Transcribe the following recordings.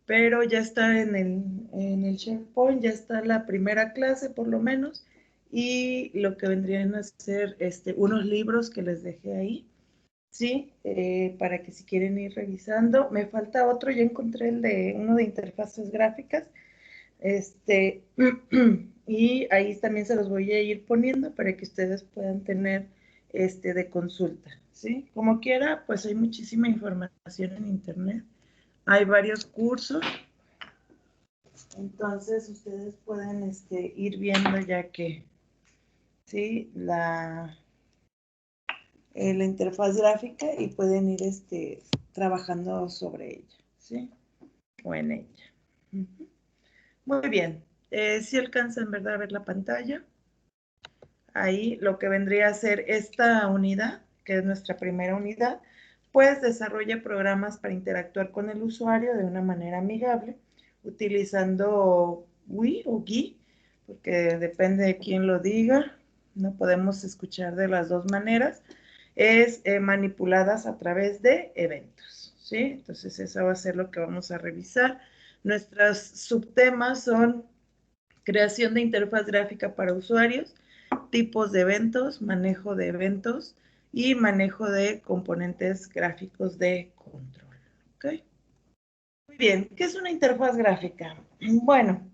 pero ya está en el SharePoint, ya está la primera clase por lo menos, y lo que vendrían a ser unos libros que les dejé ahí, ¿sí? Para que si quieren ir revisando. Me falta otro, ya encontré uno de interfaces gráficas, y ahí también se los voy a ir poniendo para que ustedes puedan tener de consulta, ¿sí? Como quiera, pues hay muchísima información en internet, hay varios cursos, entonces ustedes pueden ir viendo ya que, ¿sí? La interfaz gráfica y pueden ir trabajando sobre ella, ¿sí? O en ella. Uh-huh. Muy bien. Si alcanzan, ¿verdad?, a ver la pantalla. Ahí lo que vendría a ser esta unidad, que es nuestra primera unidad, pues desarrolla programas para interactuar con el usuario de una manera amigable, utilizando Wii o GUI, porque depende de quién lo diga, no podemos escuchar de las dos maneras, es manipuladas a través de eventos, ¿sí? Entonces eso va a ser lo que vamos a revisar. Nuestros subtemas son creación de interfaz gráfica para usuarios, tipos de eventos, manejo de eventos y manejo de componentes gráficos de control. ¿Okay? Muy bien, ¿qué es una interfaz gráfica? Bueno,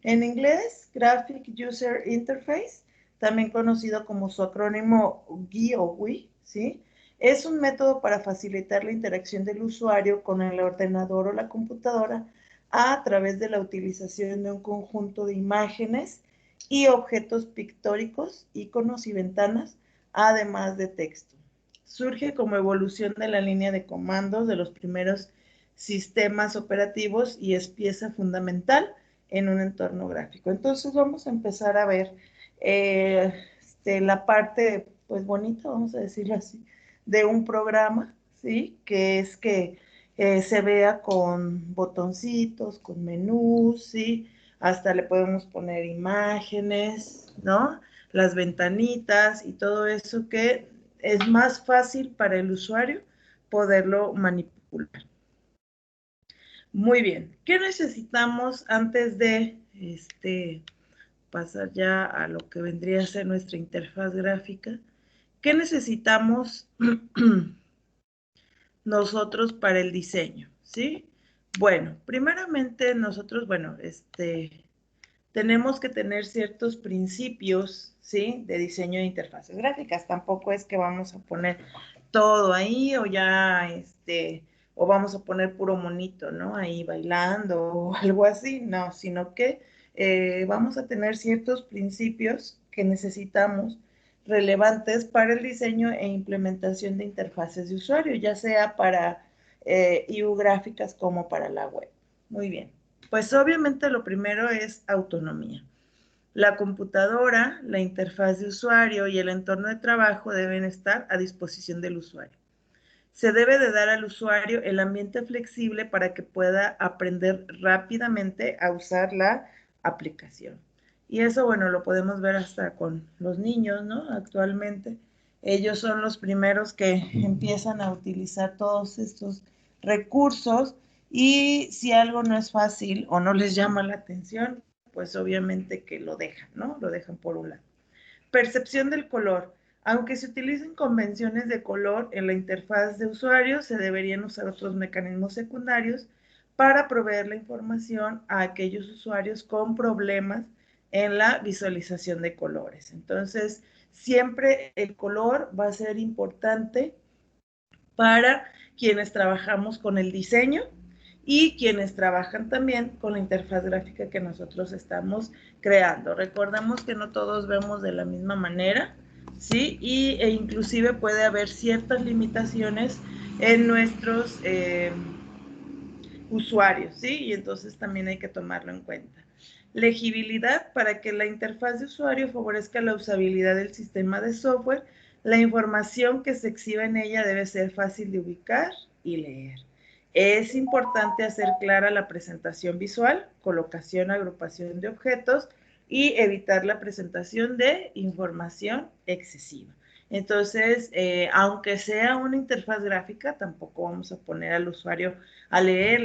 en inglés, Graphic User Interface, también conocido como su acrónimo GUI o WI, ¿sí? Es un método para facilitar la interacción del usuario con el ordenador o la computadora a través de la utilización de un conjunto de imágenes y objetos pictóricos, iconos y ventanas, además de texto. Surge como evolución de la línea de comandos de los primeros sistemas operativos y es pieza fundamental en un entorno gráfico. Entonces vamos a empezar a ver la parte, pues bonita, vamos a decirlo así, de un programa, ¿sí? Que es que se vea con botoncitos, con menús, ¿sí? Hasta le podemos poner imágenes, ¿no? Las ventanitas y todo eso que es más fácil para el usuario poderlo manipular. Muy bien, ¿qué necesitamos antes de pasar ya a lo que vendría a ser nuestra interfaz gráfica? ¿Qué necesitamos nosotros para el diseño? ¿Sí? Bueno, primeramente nosotros, bueno, tenemos que tener ciertos principios, ¿sí? De diseño de interfaces gráficas. Tampoco es que vamos a poner todo ahí o ya, o vamos a poner puro monito, ¿no? Ahí bailando o algo así, no, sino que vamos a tener ciertos principios que necesitamos relevantes para el diseño e implementación de interfaces de usuario, ya sea para IU gráficas como para la web. Muy bien. Pues obviamente lo primero es autonomía. La computadora, la interfaz de usuario y el entorno de trabajo deben estar a disposición del usuario. Se debe de dar al usuario el ambiente flexible para que pueda aprender rápidamente a usar la aplicación. Y eso, bueno, lo podemos ver hasta con los niños, ¿no? Actualmente, ellos son los primeros que empiezan a utilizar todos estos recursos y si algo no es fácil o no les llama la atención, pues obviamente que lo dejan, ¿no? Lo dejan por un lado. Percepción del color. Aunque se utilicen convenciones de color en la interfaz de usuario, se deberían usar otros mecanismos secundarios para proveer la información a aquellos usuarios con problemas en la visualización de colores. Entonces, siempre el color va a ser importante para quienes trabajamos con el diseño y quienes trabajan también con la interfaz gráfica que nosotros estamos creando. Recordemos que no todos vemos de la misma manera, ¿sí? E inclusive puede haber ciertas limitaciones en nuestros usuarios, ¿sí? Y entonces también hay que tomarlo en cuenta. Legibilidad, para que la interfaz de usuario favorezca la usabilidad del sistema de software, la información que se exhibe en ella debe ser fácil de ubicar y leer. Es importante hacer clara la presentación visual, colocación, agrupación de objetos y evitar la presentación de información excesiva. Entonces, aunque sea una interfaz gráfica, tampoco vamos a poner al usuario a leer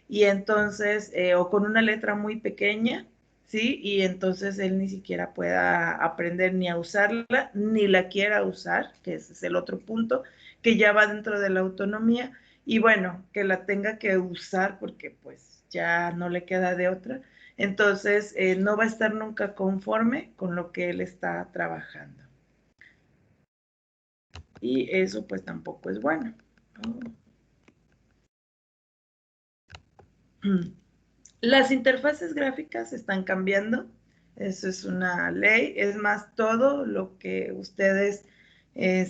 y entonces, o con una letra muy pequeña, ¿sí? Y entonces él ni siquiera pueda aprender ni a usarla, ni la quiera usar, que ese es el otro punto, que ya va dentro de la autonomía, y bueno, que la tenga que usar porque pues ya no le queda de otra. Entonces, no va a estar nunca conforme con lo que él está trabajando. Y eso pues tampoco es bueno. Las interfaces gráficas están cambiando, eso es una ley, es más todo lo que ustedes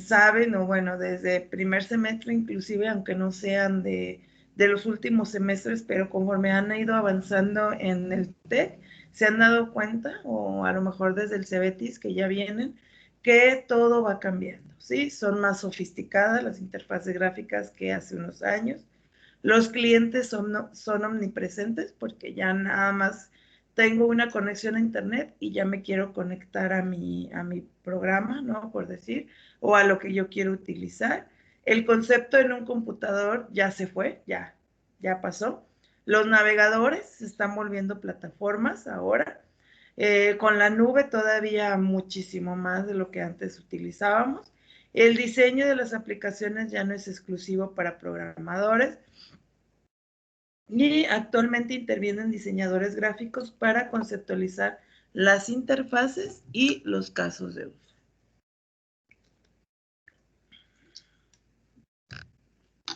saben, o bueno, desde primer semestre inclusive, aunque no sean de los últimos semestres, pero conforme han ido avanzando en el TEC, se han dado cuenta, o a lo mejor desde el CEBETIS que ya vienen, que todo va cambiando, ¿sí? Son más sofisticadas las interfaces gráficas que hace unos años. Los clientes son omnipresentes porque ya nada más tengo una conexión a internet y ya me quiero conectar a mi programa, ¿no? Por decir, o a lo que yo quiero utilizar. El concepto en un computador ya se fue, ya pasó. Los navegadores se están volviendo plataformas ahora. Con la nube todavía muchísimo más de lo que antes utilizábamos. El diseño de las aplicaciones ya no es exclusivo para programadores, y actualmente intervienen diseñadores gráficos para conceptualizar las interfaces y los casos de uso.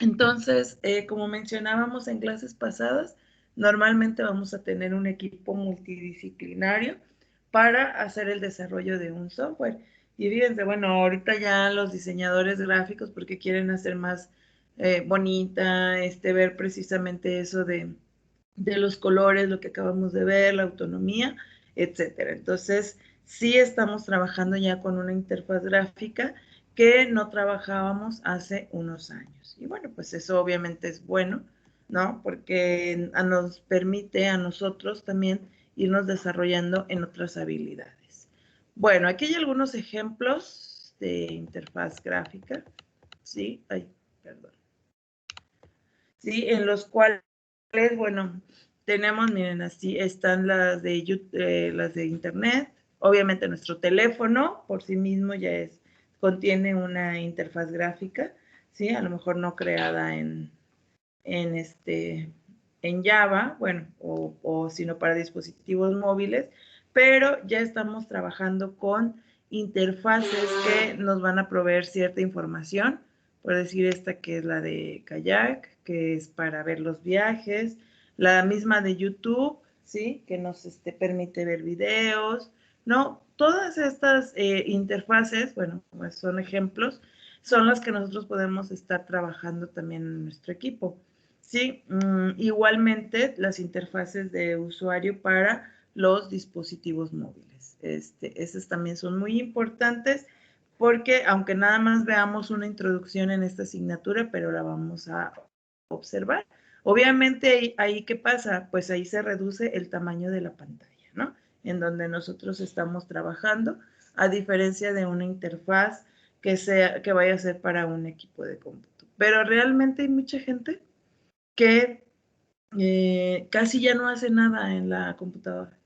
Entonces, como mencionábamos en clases pasadas, normalmente vamos a tener un equipo multidisciplinario para hacer el desarrollo de un software. Y fíjense, bueno, ahorita ya los diseñadores gráficos, porque quieren hacer más bonita, ver precisamente eso de los colores, lo que acabamos de ver, la autonomía, etcétera. Entonces, sí estamos trabajando ya con una interfaz gráfica que no trabajábamos hace unos años. Y bueno, pues eso obviamente es bueno, ¿no? Porque nos permite a nosotros también irnos desarrollando en otras habilidades. Bueno, aquí hay algunos ejemplos de interfaz gráfica, ¿sí? Ay, perdón. ¿Sí? En los cuales, bueno, tenemos, miren, así están las de internet, obviamente nuestro teléfono por sí mismo ya contiene una interfaz gráfica, ¿sí? A lo mejor no creada en, en Java, bueno, o sino para dispositivos móviles, pero ya estamos trabajando con interfaces que nos van a proveer cierta información, por decir esta que es la de Kayak, que es para ver los viajes, la misma de YouTube, ¿sí? Que nos permite ver videos, ¿no? Todas estas interfaces, bueno, pues son ejemplos, son las que nosotros podemos estar trabajando también en nuestro equipo. Sí, igualmente las interfaces de usuario para los dispositivos móviles. Esas también son muy importantes porque aunque nada más veamos una introducción en esta asignatura, pero la vamos a observar. Obviamente ahí ¿qué pasa? Pues ahí se reduce el tamaño de la pantalla, ¿no? En donde nosotros estamos trabajando, a diferencia de una interfaz que vaya a ser para un equipo de cómputo. Pero realmente hay mucha gente que casi ya no hace nada en la computadora.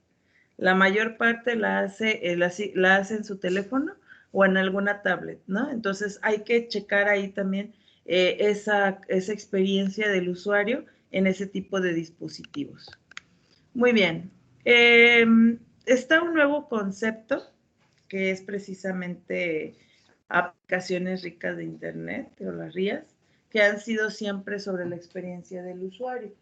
La mayor parte la hace en su teléfono o en alguna tablet, ¿no? Entonces hay que checar ahí también esa experiencia del usuario en ese tipo de dispositivos. Muy bien. Está un nuevo concepto que es precisamente aplicaciones ricas de Internet, o las RIAs, que han sido siempre sobre la experiencia del usuario.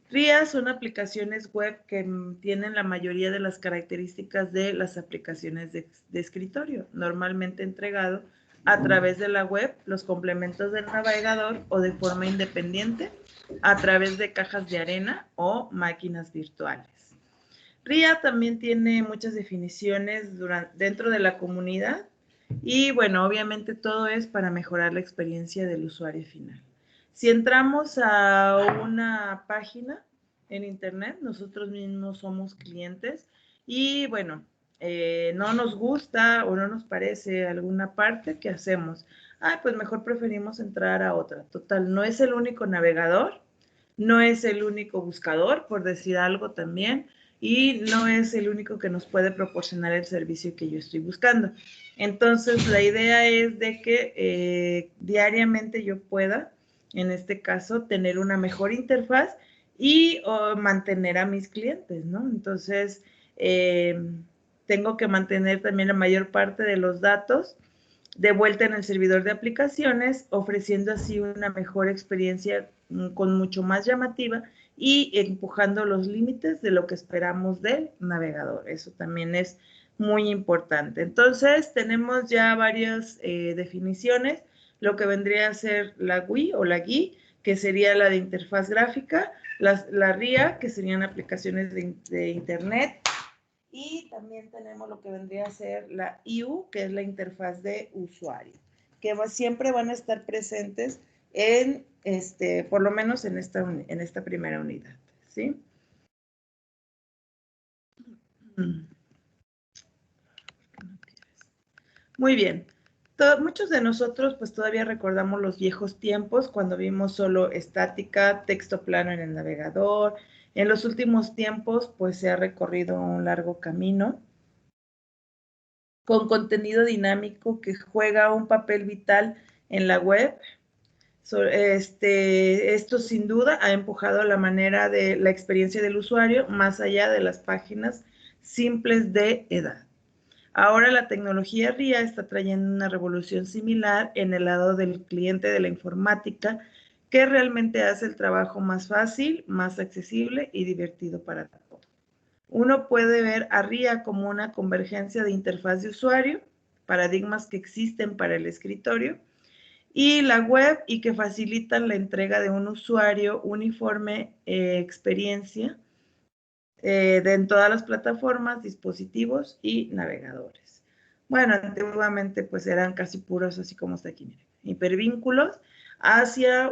RIAs son aplicaciones web que tienen la mayoría de las características de las aplicaciones de escritorio, normalmente entregado a través de la web, los complementos del navegador o de forma independiente a través de cajas de arena o máquinas virtuales. RIA también tiene muchas definiciones dentro de la comunidad y bueno, obviamente todo es para mejorar la experiencia del usuario final. Si entramos a una página en internet, nosotros mismos somos clientes y bueno, no nos gusta o no nos parece alguna parte, ¿qué hacemos? Pues mejor preferimos entrar a otra. Total, no es el único navegador, no es el único buscador, por decir algo también, y no es el único que nos puede proporcionar el servicio que yo estoy buscando. Entonces, la idea es de que diariamente yo pueda, en este caso, tener una mejor interfaz y mantener a mis clientes, ¿no? Entonces, tengo que mantener también la mayor parte de los datos de vuelta en el servidor de aplicaciones, ofreciendo así una mejor experiencia con mucho más llamativa y empujando los límites de lo que esperamos del navegador. Eso también es muy importante. Entonces, tenemos ya varias definiciones, lo que vendría a ser la GUI o la GUI, que sería la de interfaz gráfica, la RIA, que serían aplicaciones de Internet, y también tenemos lo que vendría a ser la IU, que es la interfaz de usuario, que siempre van a estar presentes en, por lo menos en esta primera unidad, ¿sí? Muy bien. Muchos de nosotros pues todavía recordamos los viejos tiempos cuando vimos solo estática, texto plano en el navegador. En los últimos tiempos pues se ha recorrido un largo camino con contenido dinámico que juega un papel vital en la web. Esto sin duda ha empujado la manera de la experiencia del usuario más allá de las páginas simples de edad. Ahora la tecnología RIA está trayendo una revolución similar en el lado del cliente de la informática, que realmente hace el trabajo más fácil, más accesible y divertido para todos. Uno puede ver a RIA como una convergencia de interfaz de usuario, paradigmas que existen para el escritorio, y la web y que facilitan la entrega de un usuario uniforme experiencia en todas las plataformas, dispositivos y navegadores. Bueno, antiguamente pues eran casi puros, así como está aquí, miren, hipervínculos hacia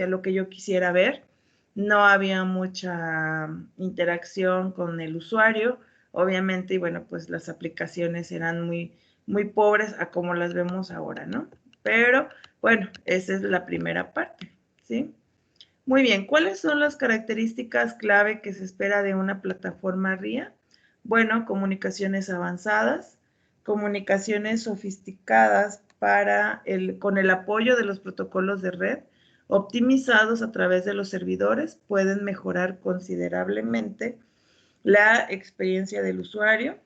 lo que yo quisiera ver. No había mucha interacción con el usuario, obviamente, y bueno, pues las aplicaciones eran muy pobres a como las vemos ahora, ¿no? Pero bueno, esa es la primera parte, ¿sí? Muy bien, ¿cuáles son las características clave que se espera de una plataforma RIA? Bueno, comunicaciones avanzadas, comunicaciones sofisticadas con el apoyo de los protocolos de red, optimizados a través de los servidores, pueden mejorar considerablemente la experiencia del usuario.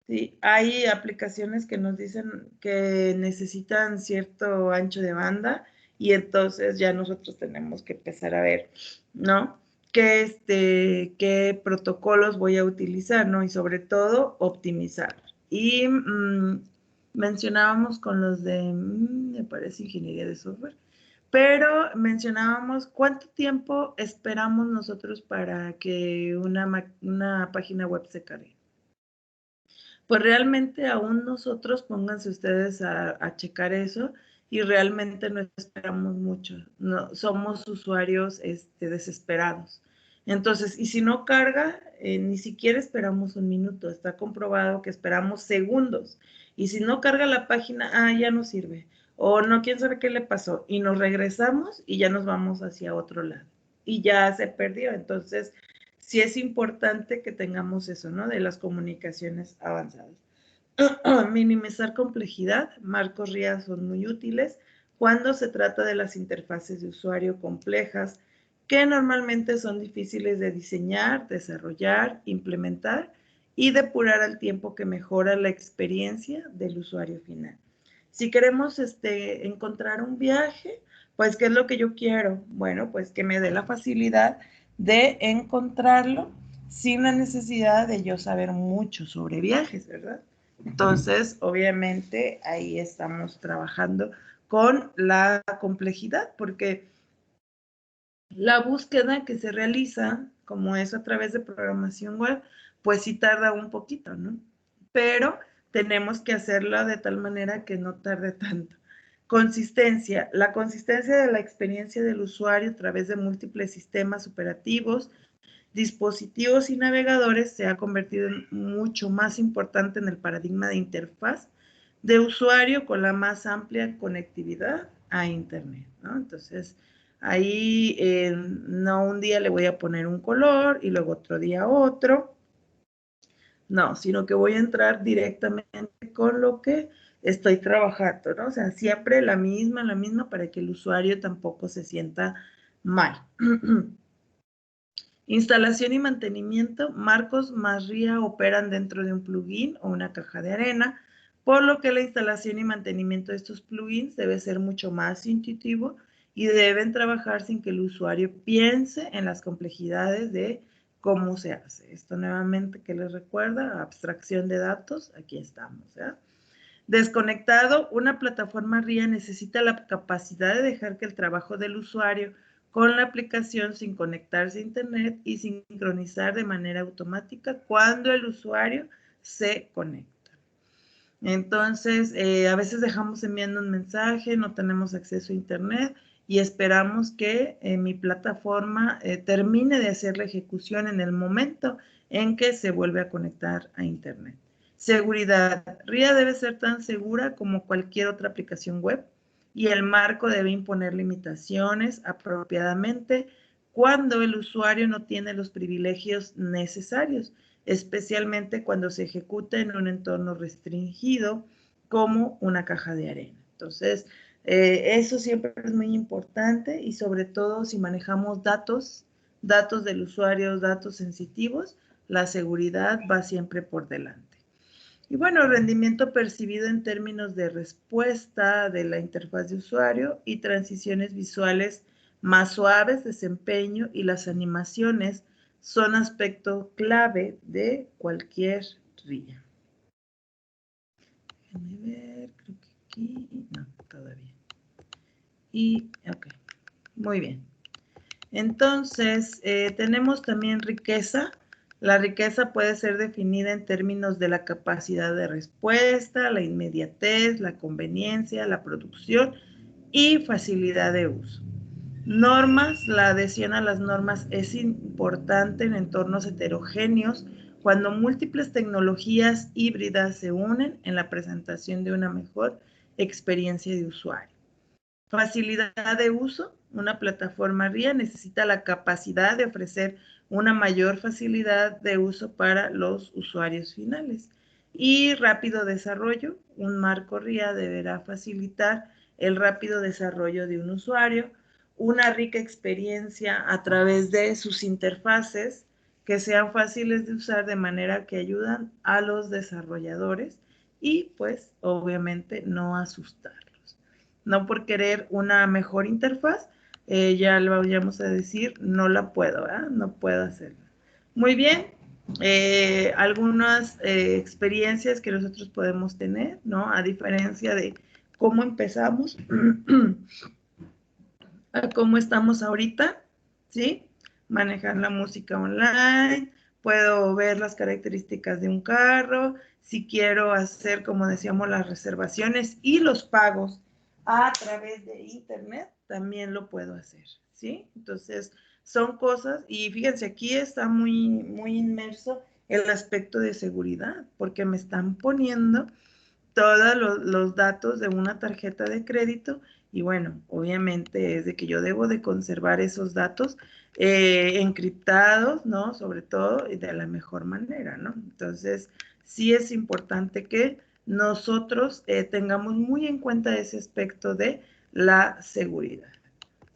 Sí, hay aplicaciones que nos dicen que necesitan cierto ancho de banda y entonces ya nosotros tenemos que empezar a ver, ¿no? Qué protocolos voy a utilizar, ¿no? Y sobre todo, optimizar. Y mencionábamos con los de, me parece, ingeniería de software, pero mencionábamos cuánto tiempo esperamos nosotros para que una página web se cargue. Pues realmente aún nosotros, pónganse ustedes a checar eso y realmente no esperamos mucho, no, somos usuarios desesperados. Entonces, y si no carga, ni siquiera esperamos un minuto, está comprobado que esperamos segundos. Y si no carga la página, ya no sirve. O no, quién sabe qué le pasó. Y nos regresamos y ya nos vamos hacia otro lado. Y ya se perdió. Entonces, sí es importante que tengamos eso, ¿no? De las comunicaciones avanzadas. Minimizar complejidad. Marcos RIA son muy útiles cuando se trata de las interfaces de usuario complejas que normalmente son difíciles de diseñar, desarrollar, implementar y depurar al tiempo que mejora la experiencia del usuario final. Si queremos encontrar un viaje, pues, ¿qué es lo que yo quiero? Bueno, pues que me dé la facilidad de encontrarlo sin la necesidad de yo saber mucho sobre viajes, ¿verdad? Entonces, obviamente, ahí estamos trabajando con la complejidad, porque la búsqueda que se realiza, como es a través de programación web, pues sí tarda un poquito, ¿no? Pero tenemos que hacerla de tal manera que no tarde tanto. Consistencia. La consistencia de la experiencia del usuario a través de múltiples sistemas operativos, dispositivos y navegadores se ha convertido en mucho más importante en el paradigma de interfaz de usuario con la más amplia conectividad a Internet, ¿no? Entonces, Ahí no un día le voy a poner un color y luego otro día otro. No, sino que voy a entrar directamente con lo que estoy trabajando, ¿no? O sea, siempre la misma, para que el usuario tampoco se sienta mal. Instalación y mantenimiento. Marcos más RIA operan dentro de un plugin o una caja de arena, por lo que la instalación y mantenimiento de estos plugins debe ser mucho más intuitivo y deben trabajar sin que el usuario piense en las complejidades de cómo se hace. Esto nuevamente, ¿qué les recuerda? Abstracción de datos, aquí estamos, ¿ya? Desconectado, una plataforma RIA necesita la capacidad de dejar que el trabajo del usuario con la aplicación sin conectarse a internet y sincronizar de manera automática cuando el usuario se conecta. Entonces, a veces dejamos enviando un mensaje, no tenemos acceso a internet y esperamos que mi plataforma termine de hacer la ejecución en el momento en que se vuelve a conectar a internet. Seguridad. RIA debe ser tan segura como cualquier otra aplicación web y el marco debe imponer limitaciones apropiadamente cuando el usuario no tiene los privilegios necesarios, especialmente cuando se ejecuta en un entorno restringido como una caja de arena. Entonces, eso siempre es muy importante y sobre todo si manejamos datos del usuario, datos sensitivos, la seguridad va siempre por delante. Y bueno, rendimiento percibido en términos de respuesta de la interfaz de usuario y transiciones visuales más suaves, desempeño y las animaciones son aspecto clave de cualquier RIA. Déjenme ver, creo que aquí, no, todavía. Y, ok, muy bien. Entonces, tenemos también riqueza. La riqueza puede ser definida en términos de la capacidad de respuesta, la inmediatez, la conveniencia, la producción y facilidad de uso. Normas, la adhesión a las normas es importante en entornos heterogéneos cuando múltiples tecnologías híbridas se unen en la presentación de una mejor experiencia de usuario. Facilidad de uso. Una plataforma RIA necesita la capacidad de ofrecer una mayor facilidad de uso para los usuarios finales. Y rápido desarrollo. Un marco RIA deberá facilitar el rápido desarrollo de un usuario, una rica experiencia a través de sus interfaces que sean fáciles de usar de manera que ayudan a los desarrolladores y pues obviamente no asustar. No por querer una mejor interfaz, ya lo vayamos a decir, no la puedo, ¿verdad? No puedo hacerla. Muy bien, algunas experiencias que nosotros podemos tener, ¿no? A diferencia de cómo empezamos, a cómo estamos ahorita, ¿sí? Manejar la música online, puedo ver las características de un carro, si quiero hacer, como decíamos, las reservaciones y los pagos a través de internet, también lo puedo hacer, ¿sí? Entonces, son cosas, y fíjense, aquí está muy inmerso el aspecto de seguridad, porque me están poniendo todos los datos de una tarjeta de crédito y bueno, obviamente es de que yo debo de conservar esos datos encriptados, ¿no? Sobre todo y de la mejor manera, ¿no? Entonces, sí es importante que nosotros tengamos muy en cuenta ese aspecto de la seguridad,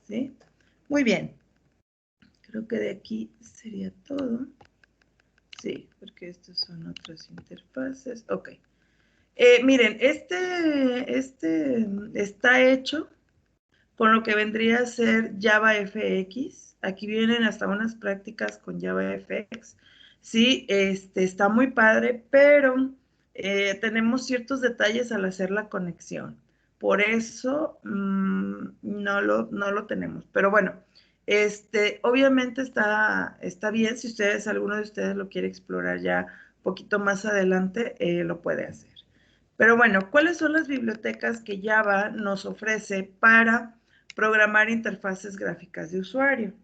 ¿sí? Muy bien. Creo que de aquí sería todo. Sí, porque estas son otras interfaces. Ok. Miren, este está hecho con lo que vendría a ser JavaFX. Aquí vienen hasta unas prácticas con JavaFX. Sí, está muy padre, pero tenemos ciertos detalles al hacer la conexión. Por eso no lo tenemos. Pero bueno, obviamente está bien. Si alguno de ustedes lo quiere explorar ya un poquito más adelante, lo puede hacer. Pero bueno, ¿cuáles son las bibliotecas que Java nos ofrece para programar interfaces gráficas de usuario?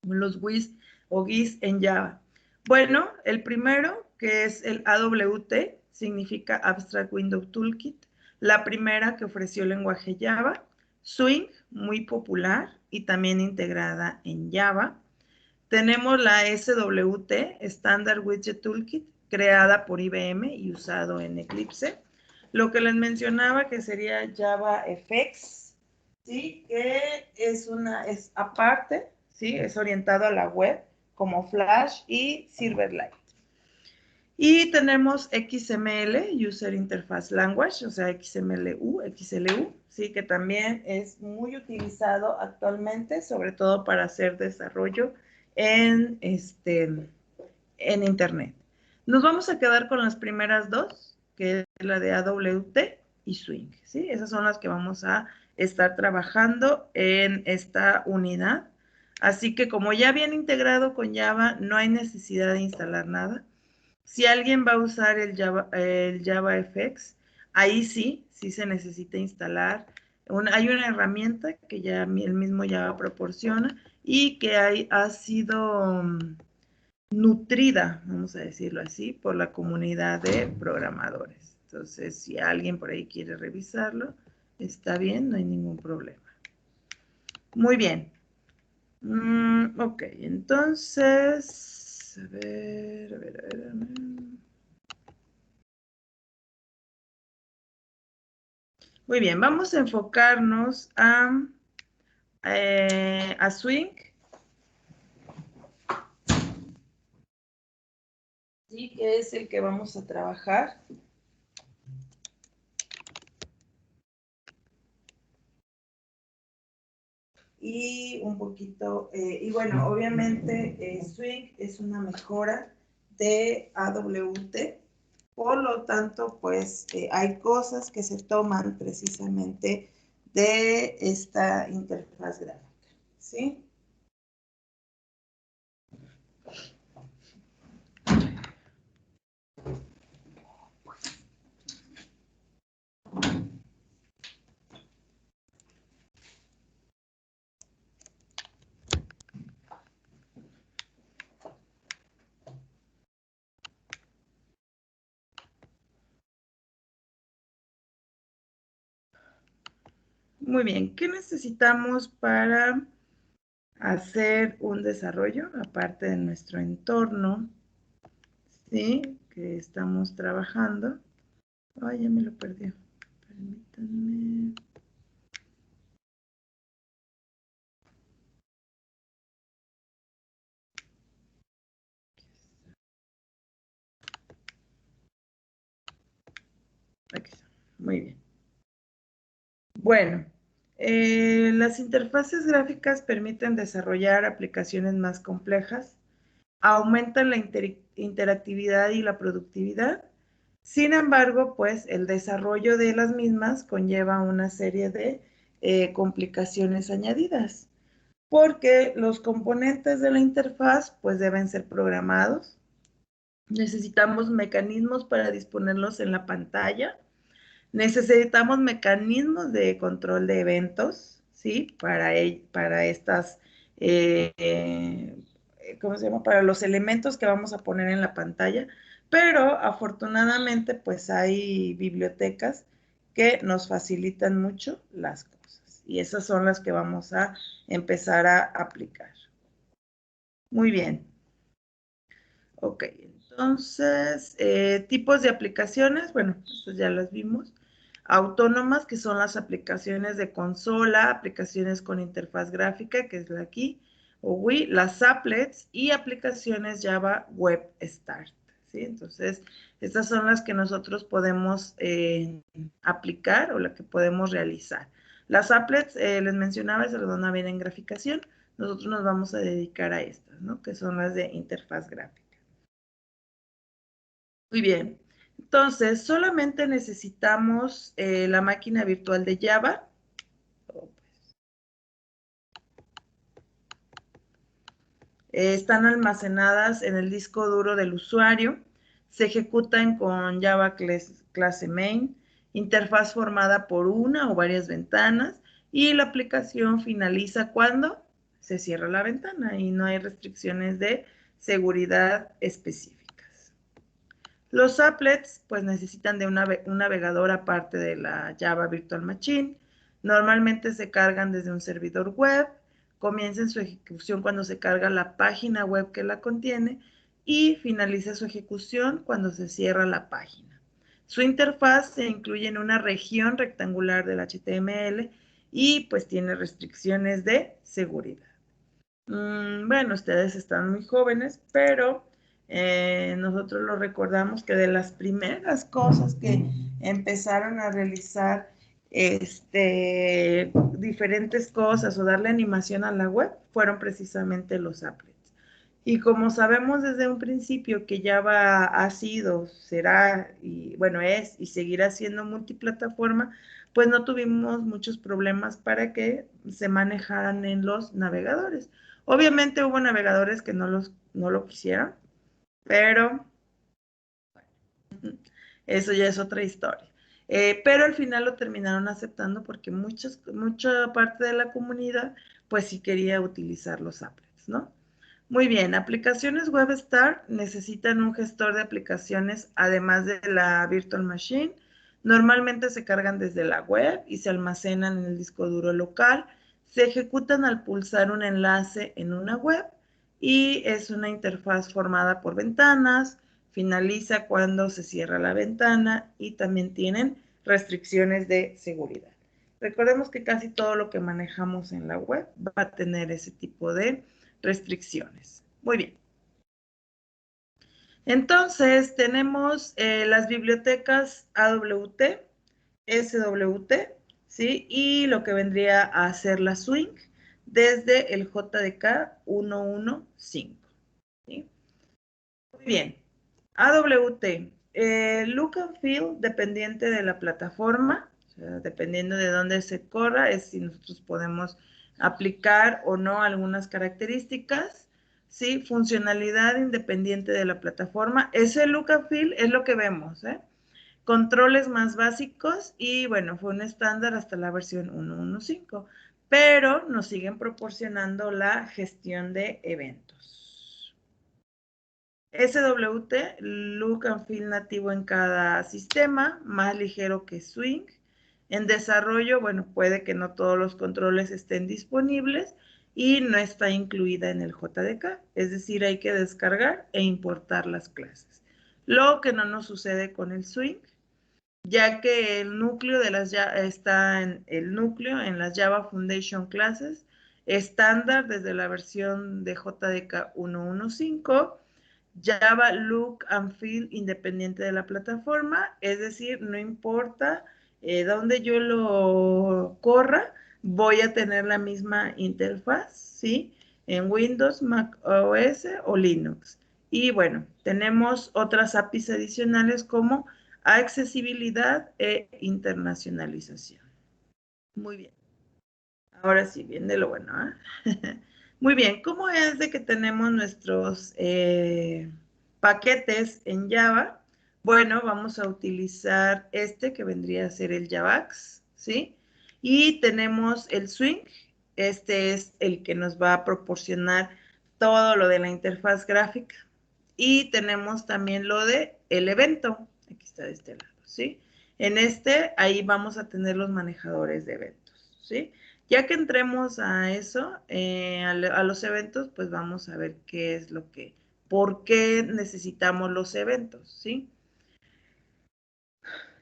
Los WIS o GIS en Java. Bueno, el primero, que es el AWT, significa Abstract Window Toolkit, la primera que ofreció el lenguaje Java, Swing, muy popular y también integrada en Java. Tenemos la SWT, Standard Widget Toolkit, creada por IBM y usado en Eclipse. Lo que les mencionaba que sería JavaFX, ¿sí? Que es aparte, ¿sí? Es orientado a la web como Flash y Silverlight. Y tenemos XML, User Interface Language, o sea, XLU, sí, que también es muy utilizado actualmente, sobre todo para hacer desarrollo en Internet. Nos vamos a quedar con las primeras dos, que es la de AWT y Swing, ¿sí? Esas son las que vamos a estar trabajando en esta unidad. Así que como ya viene integrado con Java, no hay necesidad de instalar nada. Si alguien va a usar el JavaFX, ahí sí se necesita instalar. Hay una herramienta que ya el mismo Java proporciona y que ha sido nutrida, vamos a decirlo así, por la comunidad de programadores. Entonces, si alguien por ahí quiere revisarlo, está bien, no hay ningún problema. Muy bien. Ok, entonces, a ver. Muy bien, vamos a enfocarnos a Swing, ¿sí? Que es el que vamos a trabajar. Y un poquito, y bueno, obviamente Swing es una mejora de AWT, por lo tanto, pues hay cosas que se toman precisamente de esta interfaz gráfica, ¿sí? Muy bien, ¿qué necesitamos para hacer un desarrollo, aparte de nuestro entorno, ¿sí? Que estamos trabajando? Ay, ya me lo perdió. Permítanme. Aquí está. Muy bien. Bueno, las interfaces gráficas permiten desarrollar aplicaciones más complejas, aumentan la interactividad y la productividad. Sin embargo, pues el desarrollo de las mismas conlleva una serie de complicaciones añadidas, porque los componentes de la interfaz pues deben ser programados. Necesitamos mecanismos para disponerlos en la pantalla. Necesitamos mecanismos de control de eventos, ¿sí? Para estas, ¿cómo se llama? Para los elementos que vamos a poner en la pantalla. Pero afortunadamente, pues hay bibliotecas que nos facilitan mucho las cosas. Y esas son las que vamos a empezar a aplicar. Muy bien. Ok, entonces, tipos de aplicaciones, bueno, estas ya las vimos. Autónomas, que son las aplicaciones de consola, aplicaciones con interfaz gráfica, que es la aquí, o Wii, las applets y aplicaciones Java Web Start, ¿sí? Entonces, estas son las que nosotros podemos aplicar o las que podemos realizar. Las applets, les mencionaba, se las van a ver en graficación. Nosotros nos vamos a dedicar a estas, ¿no? Que son las de interfaz gráfica. Muy bien. Entonces, solamente necesitamos la máquina virtual de Java. Están almacenadas en el disco duro del usuario. Se ejecutan con Java clase main, interfaz formada por una o varias ventanas y la aplicación finaliza cuando se cierra la ventana y no hay restricciones de seguridad específicas. Los applets pues necesitan de un navegador aparte de la Java Virtual Machine. Normalmente se cargan desde un servidor web, comienza su ejecución cuando se carga la página web que la contiene y finaliza su ejecución cuando se cierra la página. Su interfaz se incluye en una región rectangular del HTML y pues tiene restricciones de seguridad. Bueno, ustedes están muy jóvenes, pero nosotros lo recordamos que de las primeras cosas que empezaron a realizar diferentes cosas o darle animación a la web fueron precisamente los applets. Y como sabemos desde un principio que Java ha sido, será y bueno, es y seguirá siendo multiplataforma, pues no tuvimos muchos problemas para que se manejaran en los navegadores. Obviamente hubo navegadores que no lo quisieron, pero eso ya es otra historia. Pero al final lo terminaron aceptando porque mucha parte de la comunidad pues sí quería utilizar los applets, ¿no? Muy bien, aplicaciones WebStar necesitan un gestor de aplicaciones además de la Virtual Machine. Normalmente se cargan desde la web y se almacenan en el disco duro local. Se ejecutan al pulsar un enlace en una web y es una interfaz formada por ventanas, finaliza cuando se cierra la ventana y también tienen restricciones de seguridad. Recordemos que casi todo lo que manejamos en la web va a tener ese tipo de restricciones. Muy bien. Entonces, tenemos las bibliotecas AWT, SWT, ¿sí? Y lo que vendría a ser la Swing desde el JDK 115. ¿Sí? Muy bien. AWT, look and feel dependiente de la plataforma, o sea, dependiendo de dónde se corra, es si nosotros podemos aplicar o no algunas características. ¿Sí? Funcionalidad independiente de la plataforma. Ese look and feel es lo que vemos, ¿eh? Controles más básicos y bueno, fue un estándar hasta la versión 1.1.5, pero nos siguen proporcionando la gestión de eventos. SWT, look and feel nativo en cada sistema, más ligero que Swing. En desarrollo, bueno, puede que no todos los controles estén disponibles y no está incluida en el JDK, es decir, hay que descargar e importar las clases. Lo que no nos sucede con el Swing, ya que el núcleo de las está en el núcleo en las Java Foundation Classes estándar desde la versión de JDK 1.1.5, Java Look and Feel independiente de la plataforma, es decir, no importa dónde yo lo corra, voy a tener la misma interfaz, ¿sí? En Windows, Mac OS o Linux. Y bueno, tenemos otras APIs adicionales como accesibilidad e internacionalización. Muy bien. Ahora sí, bien de lo bueno, ¿eh? Muy bien, ¿cómo es de que tenemos nuestros paquetes en Java? Bueno, vamos a utilizar este que vendría a ser el Javax, ¿sí? Y tenemos el Swing, este es el que nos va a proporcionar todo lo de la interfaz gráfica. Y tenemos también lo de el evento, aquí está de este lado, ¿sí? En ahí vamos a tener los manejadores de eventos, ¿sí? Ya que entremos a eso, a los eventos, pues vamos a ver qué es por qué necesitamos los eventos, ¿sí?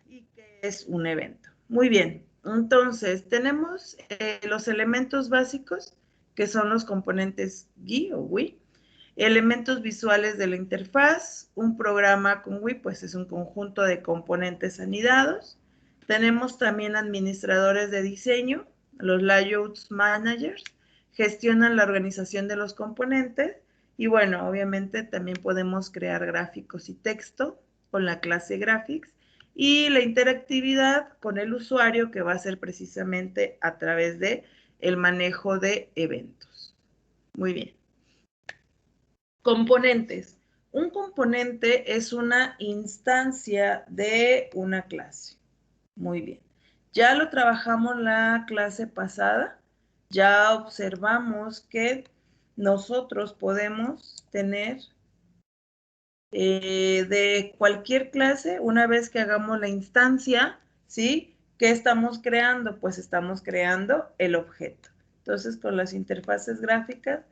Y qué es un evento. Muy bien, entonces tenemos los elementos básicos, que son los componentes GUI o GUI, elementos visuales de la interfaz, un programa con GUI, pues es un conjunto de componentes anidados. Tenemos también administradores de diseño, los layouts managers, gestionan la organización de los componentes y bueno, obviamente también podemos crear gráficos y texto con la clase graphics y la interactividad con el usuario que va a ser precisamente a través de el manejo de eventos. Muy bien. Componentes. Un componente es una instancia de una clase. Muy bien. Ya lo trabajamos la clase pasada. Ya observamos que nosotros podemos tener de cualquier clase, una vez que hagamos la instancia, ¿sí? ¿Qué estamos creando? Pues estamos creando el objeto. Entonces, con las interfaces gráficas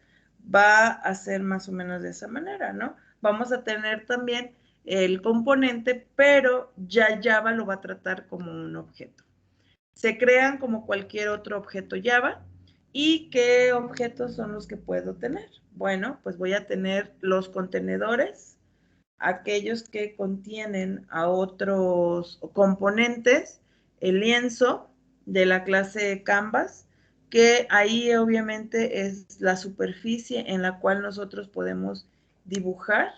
va a ser más o menos de esa manera, ¿no? Vamos a tener también el componente, pero ya Java lo va a tratar como un objeto. Se crean como cualquier otro objeto Java. ¿Y qué objetos son los que puedo tener? Bueno, pues voy a tener los contenedores, aquellos que contienen a otros componentes, el lienzo de la clase Canvas, que ahí obviamente es la superficie en la cual nosotros podemos dibujar,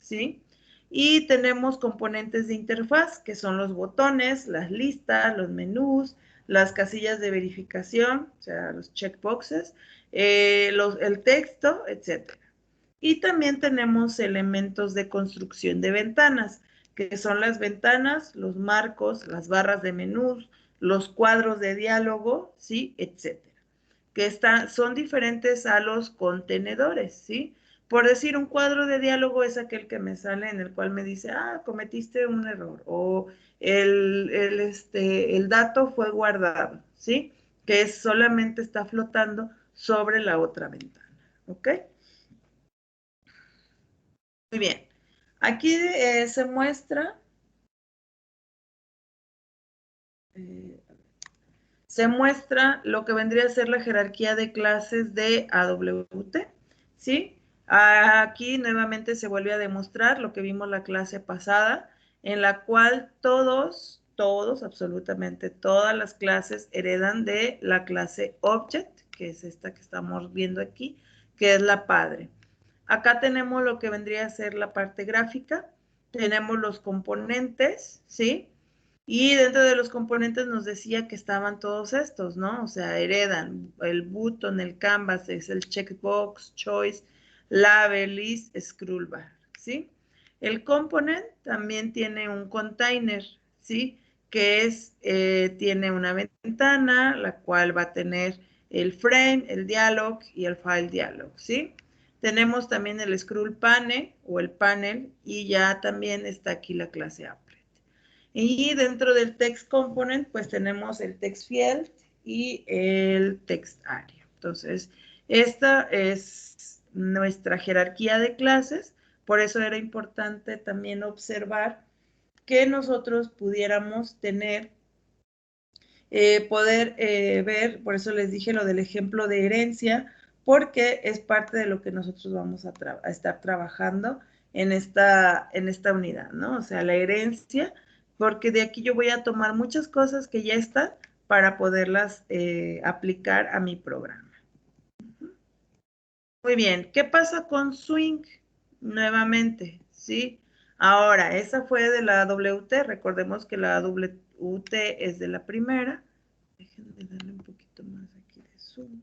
¿sí? Y tenemos componentes de interfaz, que son los botones, las listas, los menús, las casillas de verificación, o sea, los checkboxes, el texto, etcétera. Y también tenemos elementos de construcción de ventanas, que son las ventanas, los marcos, las barras de menús, los cuadros de diálogo, ¿sí? Etcétera. Que son diferentes a los contenedores, ¿sí? Por decir, un cuadro de diálogo es aquel que me sale en el cual me dice, cometiste un error, o el dato fue guardado, ¿sí? Que solamente está flotando sobre la otra ventana, ¿ok? Muy bien. Aquí se muestra, eh, lo que vendría a ser la jerarquía de clases de AWT, ¿sí? Aquí nuevamente se vuelve a demostrar lo que vimos la clase pasada, en la cual todos, absolutamente todas las clases heredan de la clase Object, que es esta que estamos viendo aquí, que es la padre. Acá tenemos lo que vendría a ser la parte gráfica, tenemos los componentes, ¿sí? Y dentro de los componentes nos decía que estaban todos estos, ¿no? O sea, heredan el button, el canvas, es el checkbox, choice, label, list, scroll bar, ¿sí? El component también tiene un container, ¿sí? Que tiene una ventana, la cual va a tener el frame, el dialog y el file dialog, ¿sí? Tenemos también el scroll panel o el panel y ya también está aquí la clase applet. Y dentro del text component, pues tenemos el text field y el text area. Entonces, esta es nuestra jerarquía de clases. Por eso era importante también observar que nosotros pudiéramos tener, ver, por eso les dije lo del ejemplo de herencia, porque es parte de lo que nosotros vamos a estar trabajando en esta unidad, ¿no? O sea, la herencia, porque de aquí yo voy a tomar muchas cosas que ya están para poderlas aplicar a mi programa. Muy bien, ¿qué pasa con swing? Nuevamente, ¿sí? Ahora, esa fue de la WT, recordemos que la WT es de la primera. Déjenme darle un poquito más aquí de zoom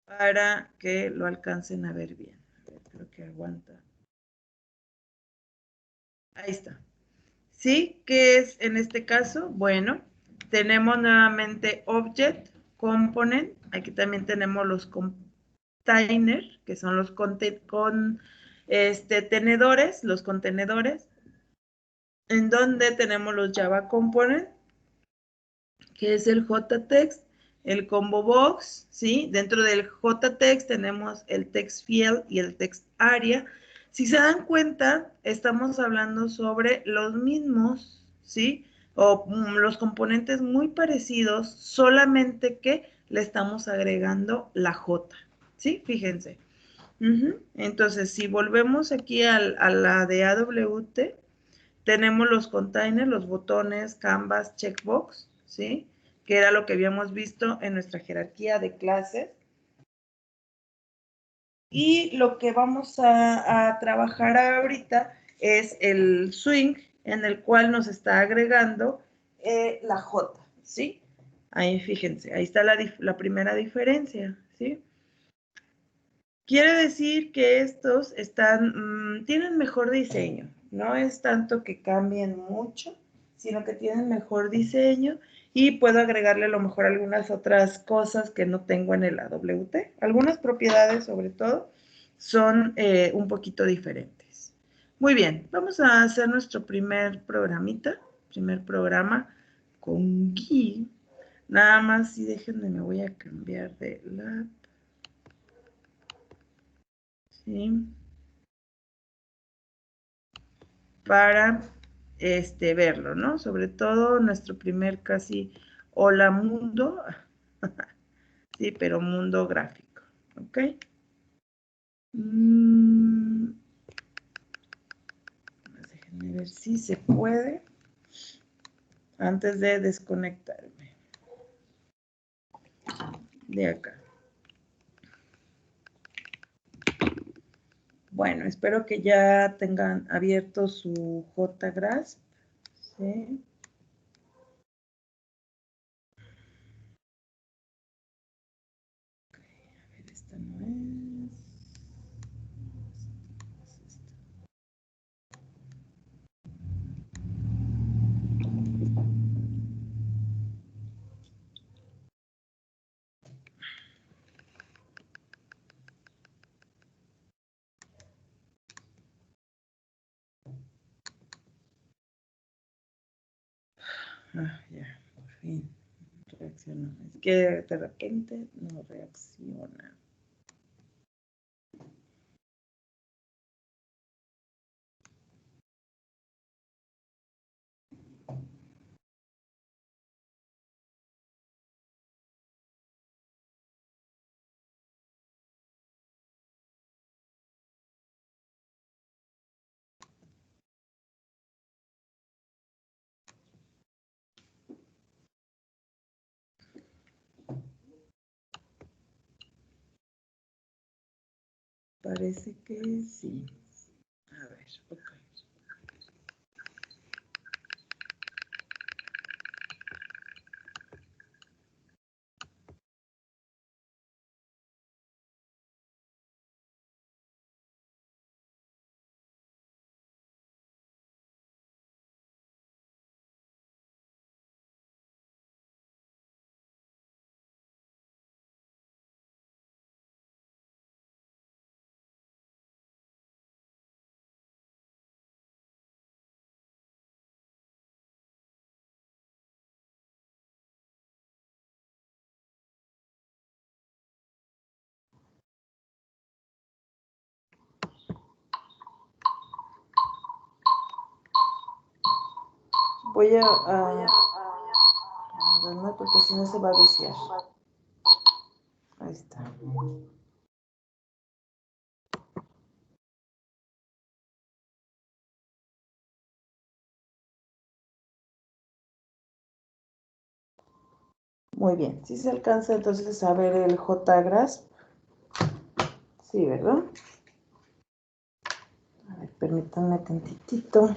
para que lo alcancen a ver bien. Creo que aguanta. Ahí está. ¿Sí? ¿Qué es en este caso? Bueno, tenemos nuevamente Object, Component. Aquí también tenemos los containers, que son los tenedores, los contenedores, en donde tenemos los Java Component, que es el JText, el combo box, ¿sí? Dentro del JText tenemos el text field y el text area. Si se dan cuenta, estamos hablando sobre los mismos, ¿sí? O los componentes muy parecidos, solamente que le estamos agregando la J, ¿sí? Fíjense. Entonces, si volvemos aquí a la de AWT, tenemos los containers, los botones, canvas, checkbox, ¿sí? Que era lo que habíamos visto en nuestra jerarquía de clases. Y lo que vamos a trabajar ahorita es el swing, en el cual nos está agregando la J, ¿sí? Ahí fíjense, ahí está la primera diferencia, ¿sí? Quiere decir que estos tienen mejor diseño. No es tanto que cambien mucho, sino que tienen mejor diseño y puedo agregarle a lo mejor algunas otras cosas que no tengo en el AWT. Algunas propiedades, sobre todo, son un poquito diferentes. Muy bien, vamos a hacer nuestro primer programita, primer programa con GUI. Nada más, si déjenme, me voy a cambiar de lab. ¿Sí? Para verlo, ¿no? Sobre todo nuestro primer casi hola mundo. Sí, pero mundo gráfico. ¿Ok? Déjenme ver si se puede antes de desconectarme de acá. Bueno, espero que ya tengan abierto su JGrasp. ¿Sí? Okay, a ver, esta no es. Ah, ya, por fin reaccionó. Es que de repente no reacciona. Parece que sí. A ver, ok. Voy a porque si no se va a viciar. Ahí está. Muy bien. Si se alcanza entonces a ver el JGrasp. Sí, ¿verdad? A ver, permítanme tantitito.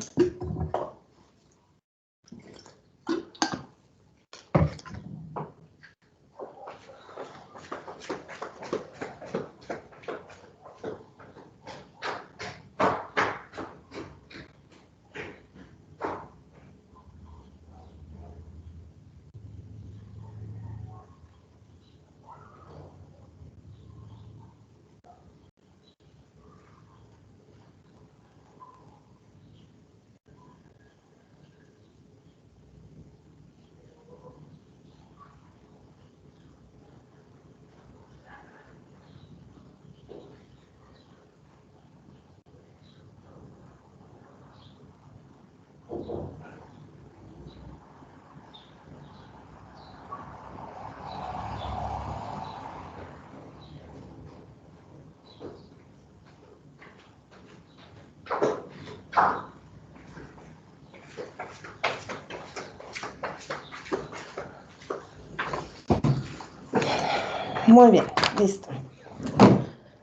Muy bien, listo.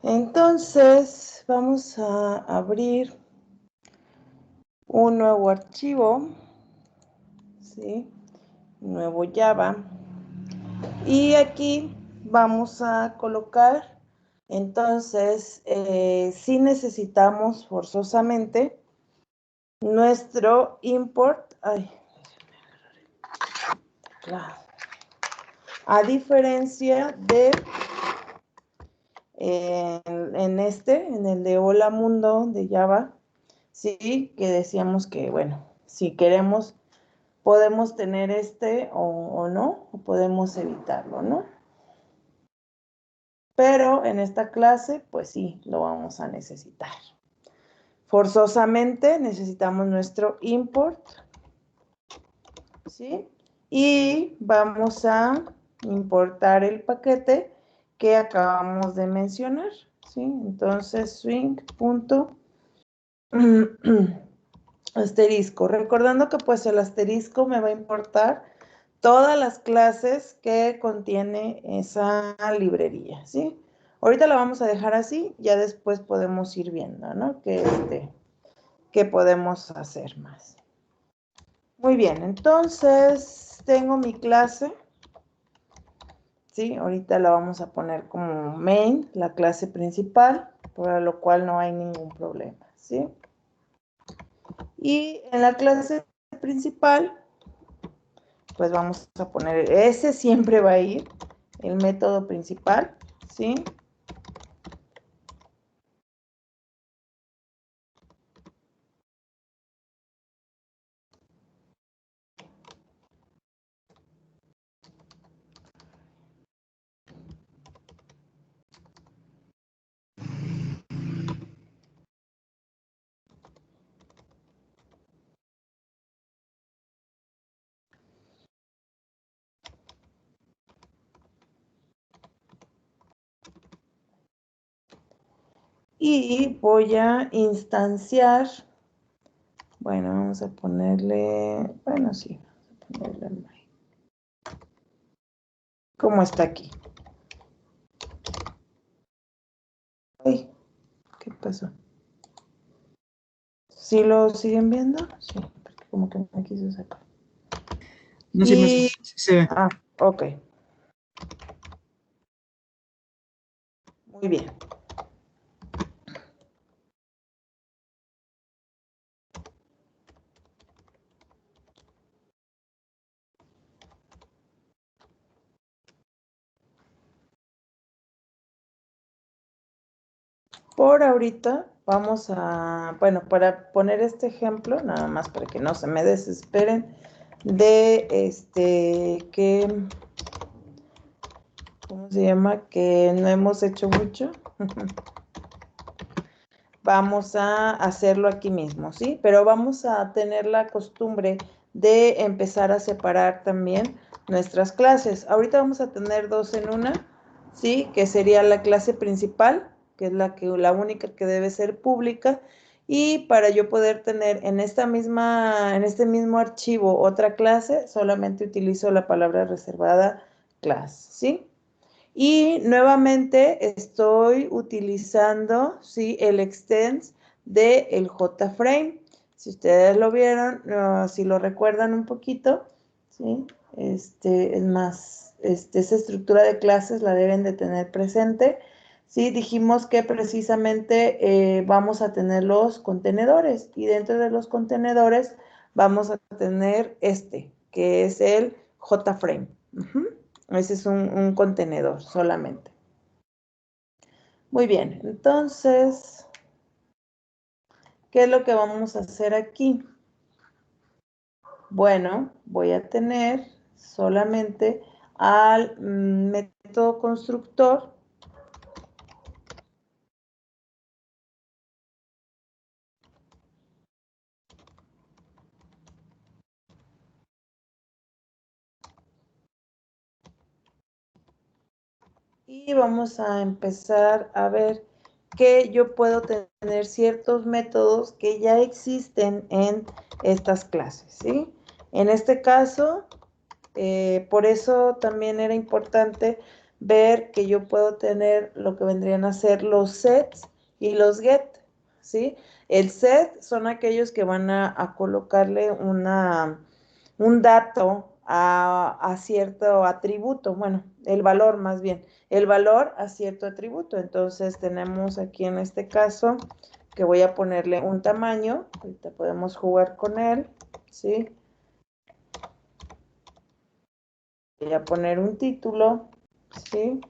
Entonces, vamos a abrir un nuevo archivo, ¿sí? Nuevo Java. Y aquí vamos a colocar, entonces, si necesitamos forzosamente nuestro import. Ay, claro. A diferencia de en el de Hola Mundo de Java, sí, que decíamos que, bueno, si queremos podemos tener o no, o podemos evitarlo, ¿no? Pero en esta clase, pues sí, lo vamos a necesitar. Forzosamente necesitamos nuestro import, ¿sí? Y vamos a importar el paquete que acabamos de mencionar, ¿sí? Entonces, swing punto asterisco. Recordando que pues el asterisco me va a importar todas las clases que contiene esa librería, ¿sí? Ahorita la vamos a dejar así, ya después podemos ir viendo, ¿no? ¿Qué podemos hacer más? Muy bien, entonces tengo mi clase, ¿sí? Ahorita la vamos a poner como main, la clase principal, por lo cual no hay ningún problema, ¿sí? Y en la clase principal, pues vamos a poner, ese siempre va a ir, el método principal, ¿sí? Y voy a instanciar, bueno, vamos a ponerle, bueno, sí, vamos a ponerle como está aquí. Ay, ¿qué pasó? ¿Sí lo siguen viendo? Sí, porque como que me quiso sacar. No sé, Y, se ve. ok. Muy bien. Por ahorita vamos a, bueno, para poner este ejemplo, nada más para que no se me desesperen, que, ¿cómo se llama? Que no hemos hecho mucho. Vamos a hacerlo aquí mismo, ¿sí? Pero vamos a tener la costumbre de empezar a separar también nuestras clases. Ahorita vamos a tener dos en una, ¿sí? Que sería la clase principal, que es la única que debe ser pública. Y para yo poder tener en este mismo archivo otra clase, solamente utilizo la palabra reservada class, ¿sí? Y nuevamente estoy utilizando, ¿sí? El extends del JFrame. Si ustedes lo vieron, si lo recuerdan un poquito, ¿sí? Es más, esa estructura de clases la deben de tener presente. Sí, dijimos que precisamente vamos a tener los contenedores y dentro de los contenedores vamos a tener que es el JFrame. Ese es un contenedor solamente. Muy bien, entonces, ¿qué es lo que vamos a hacer aquí? Bueno, voy a tener solamente al método constructor. Y vamos a empezar a ver que yo puedo tener ciertos métodos que ya existen en estas clases, ¿sí? En este caso, por eso también era importante ver que yo puedo tener lo que vendrían a ser los sets y los get, ¿sí? El set son aquellos que van a colocarle un dato a cierto atributo, bueno, el valor más bien, el valor a cierto atributo. Entonces tenemos aquí en este caso que voy a ponerle un tamaño, ahorita podemos jugar con él, ¿sí? Voy a poner un título, ¿sí?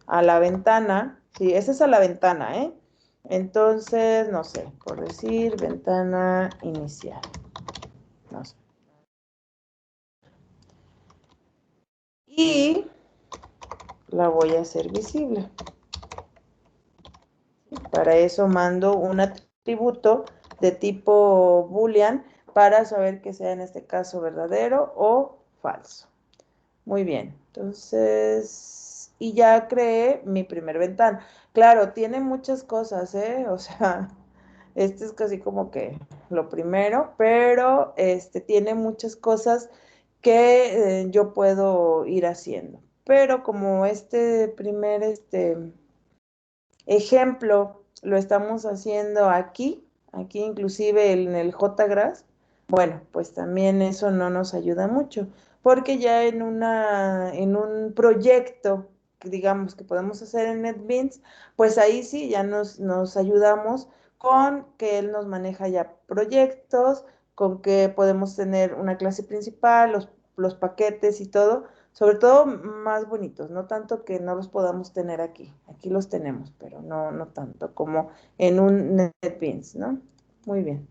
A la ventana, sí, esa es a la ventana, ¿eh? Entonces, no sé, por decir, ventana inicial, no sé. y la voy a hacer visible. Para eso mando un atributo de tipo boolean para saber que sea en este caso verdadero o falso. Muy bien, entonces, y ya creé mi primer ventana. Claro, tiene muchas cosas, ¿eh? O sea, este es casi como que lo primero, pero tiene muchas cosas que yo puedo ir haciendo. Pero como este primer ejemplo lo estamos haciendo aquí inclusive en el JGrass, bueno, pues también eso no nos ayuda mucho, porque ya en un proyecto, digamos, que podemos hacer en NetBeans, pues ahí sí ya nos ayudamos con que él nos maneja ya proyectos, con que podemos tener una clase principal, los paquetes y todo, sobre todo más bonitos, no tanto que no los podamos tener aquí. Aquí los tenemos, pero no tanto como en un NetBeans, ¿no? Muy bien.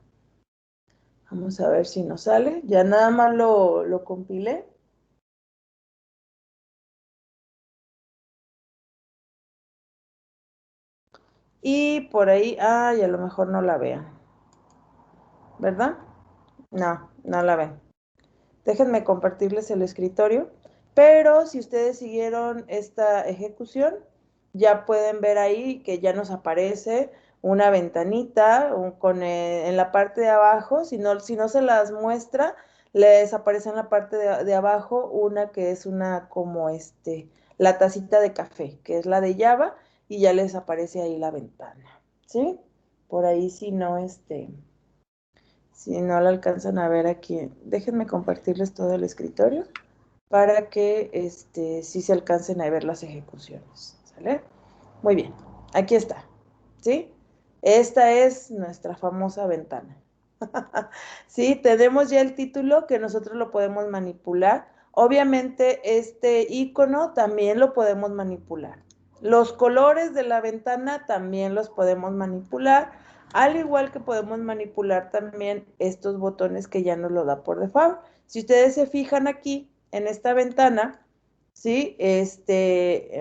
Vamos a ver si nos sale. Ya nada más lo compilé. Y por ahí, ay, a lo mejor no la vean. ¿Verdad? No la ven. Déjenme compartirles el escritorio. Pero si ustedes siguieron esta ejecución, ya pueden ver ahí que ya nos aparece una ventanita en la parte de abajo. Si no se las muestra, les aparece en la parte de abajo una que es una como la tacita de café, que es la de Java, y ya les aparece ahí la ventana, ¿sí? Por ahí si no la alcanzan a ver aquí, déjenme compartirles todo el escritorio para que sí se alcancen a ver las ejecuciones, ¿sale? Muy bien, aquí está, ¿sí? Esta es nuestra famosa ventana. Sí, tenemos ya el título que nosotros lo podemos manipular. Obviamente este icono también lo podemos manipular. Los colores de la ventana también los podemos manipular, al igual que podemos manipular también estos botones que ya nos lo da por default. Si ustedes se fijan aquí en esta ventana, ¿sí?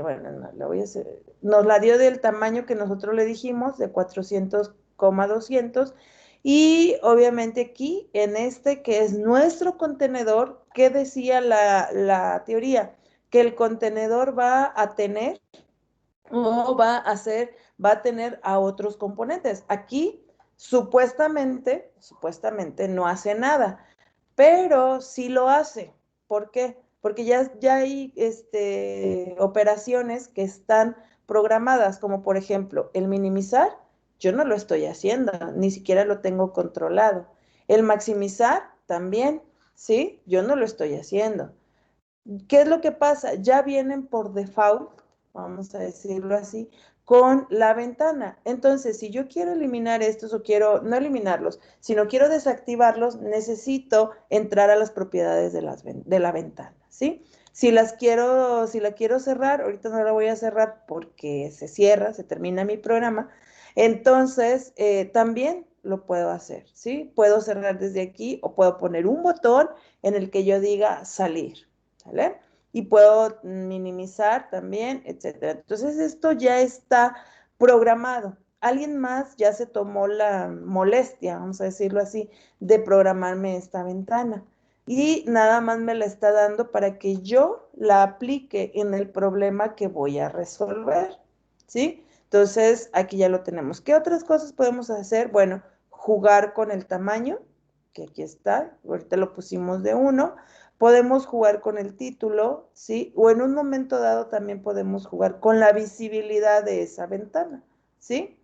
Bueno, no, la voy a hacer, nos la dio del tamaño que nosotros le dijimos, de 400,200, y obviamente aquí, en que es nuestro contenedor, ¿qué decía la teoría? Que el contenedor va a tener o va a tener a otros componentes. Aquí, supuestamente no hace nada, pero sí lo hace. ¿Por qué? Porque ya hay operaciones que están programadas, como por ejemplo el minimizar, yo no lo estoy haciendo, ni siquiera lo tengo controlado. El maximizar también, ¿sí? Yo no lo estoy haciendo. ¿Qué es lo que pasa? Ya vienen por default, vamos a decirlo así, con la ventana. Entonces, si yo quiero eliminar estos o quiero no eliminarlos, sino quiero desactivarlos, necesito entrar a las propiedades de la ventana, ¿sí? Si la quiero cerrar, ahorita no la voy a cerrar porque se cierra, se termina mi programa, entonces también lo puedo hacer, ¿sí? Puedo cerrar desde aquí o puedo poner un botón en el que yo diga salir. ¿Sale? Y puedo minimizar también, etcétera. Entonces, esto ya está programado. Alguien más ya se tomó la molestia, vamos a decirlo así, de programarme esta ventana. Y nada más me la está dando para que yo la aplique en el problema que voy a resolver, ¿sí? Entonces, aquí ya lo tenemos. ¿Qué otras cosas podemos hacer? Bueno, jugar con el tamaño, que aquí está, ahorita lo pusimos de 1. Podemos jugar con el título, ¿sí? O en un momento dado también podemos jugar con la visibilidad de esa ventana, ¿sí?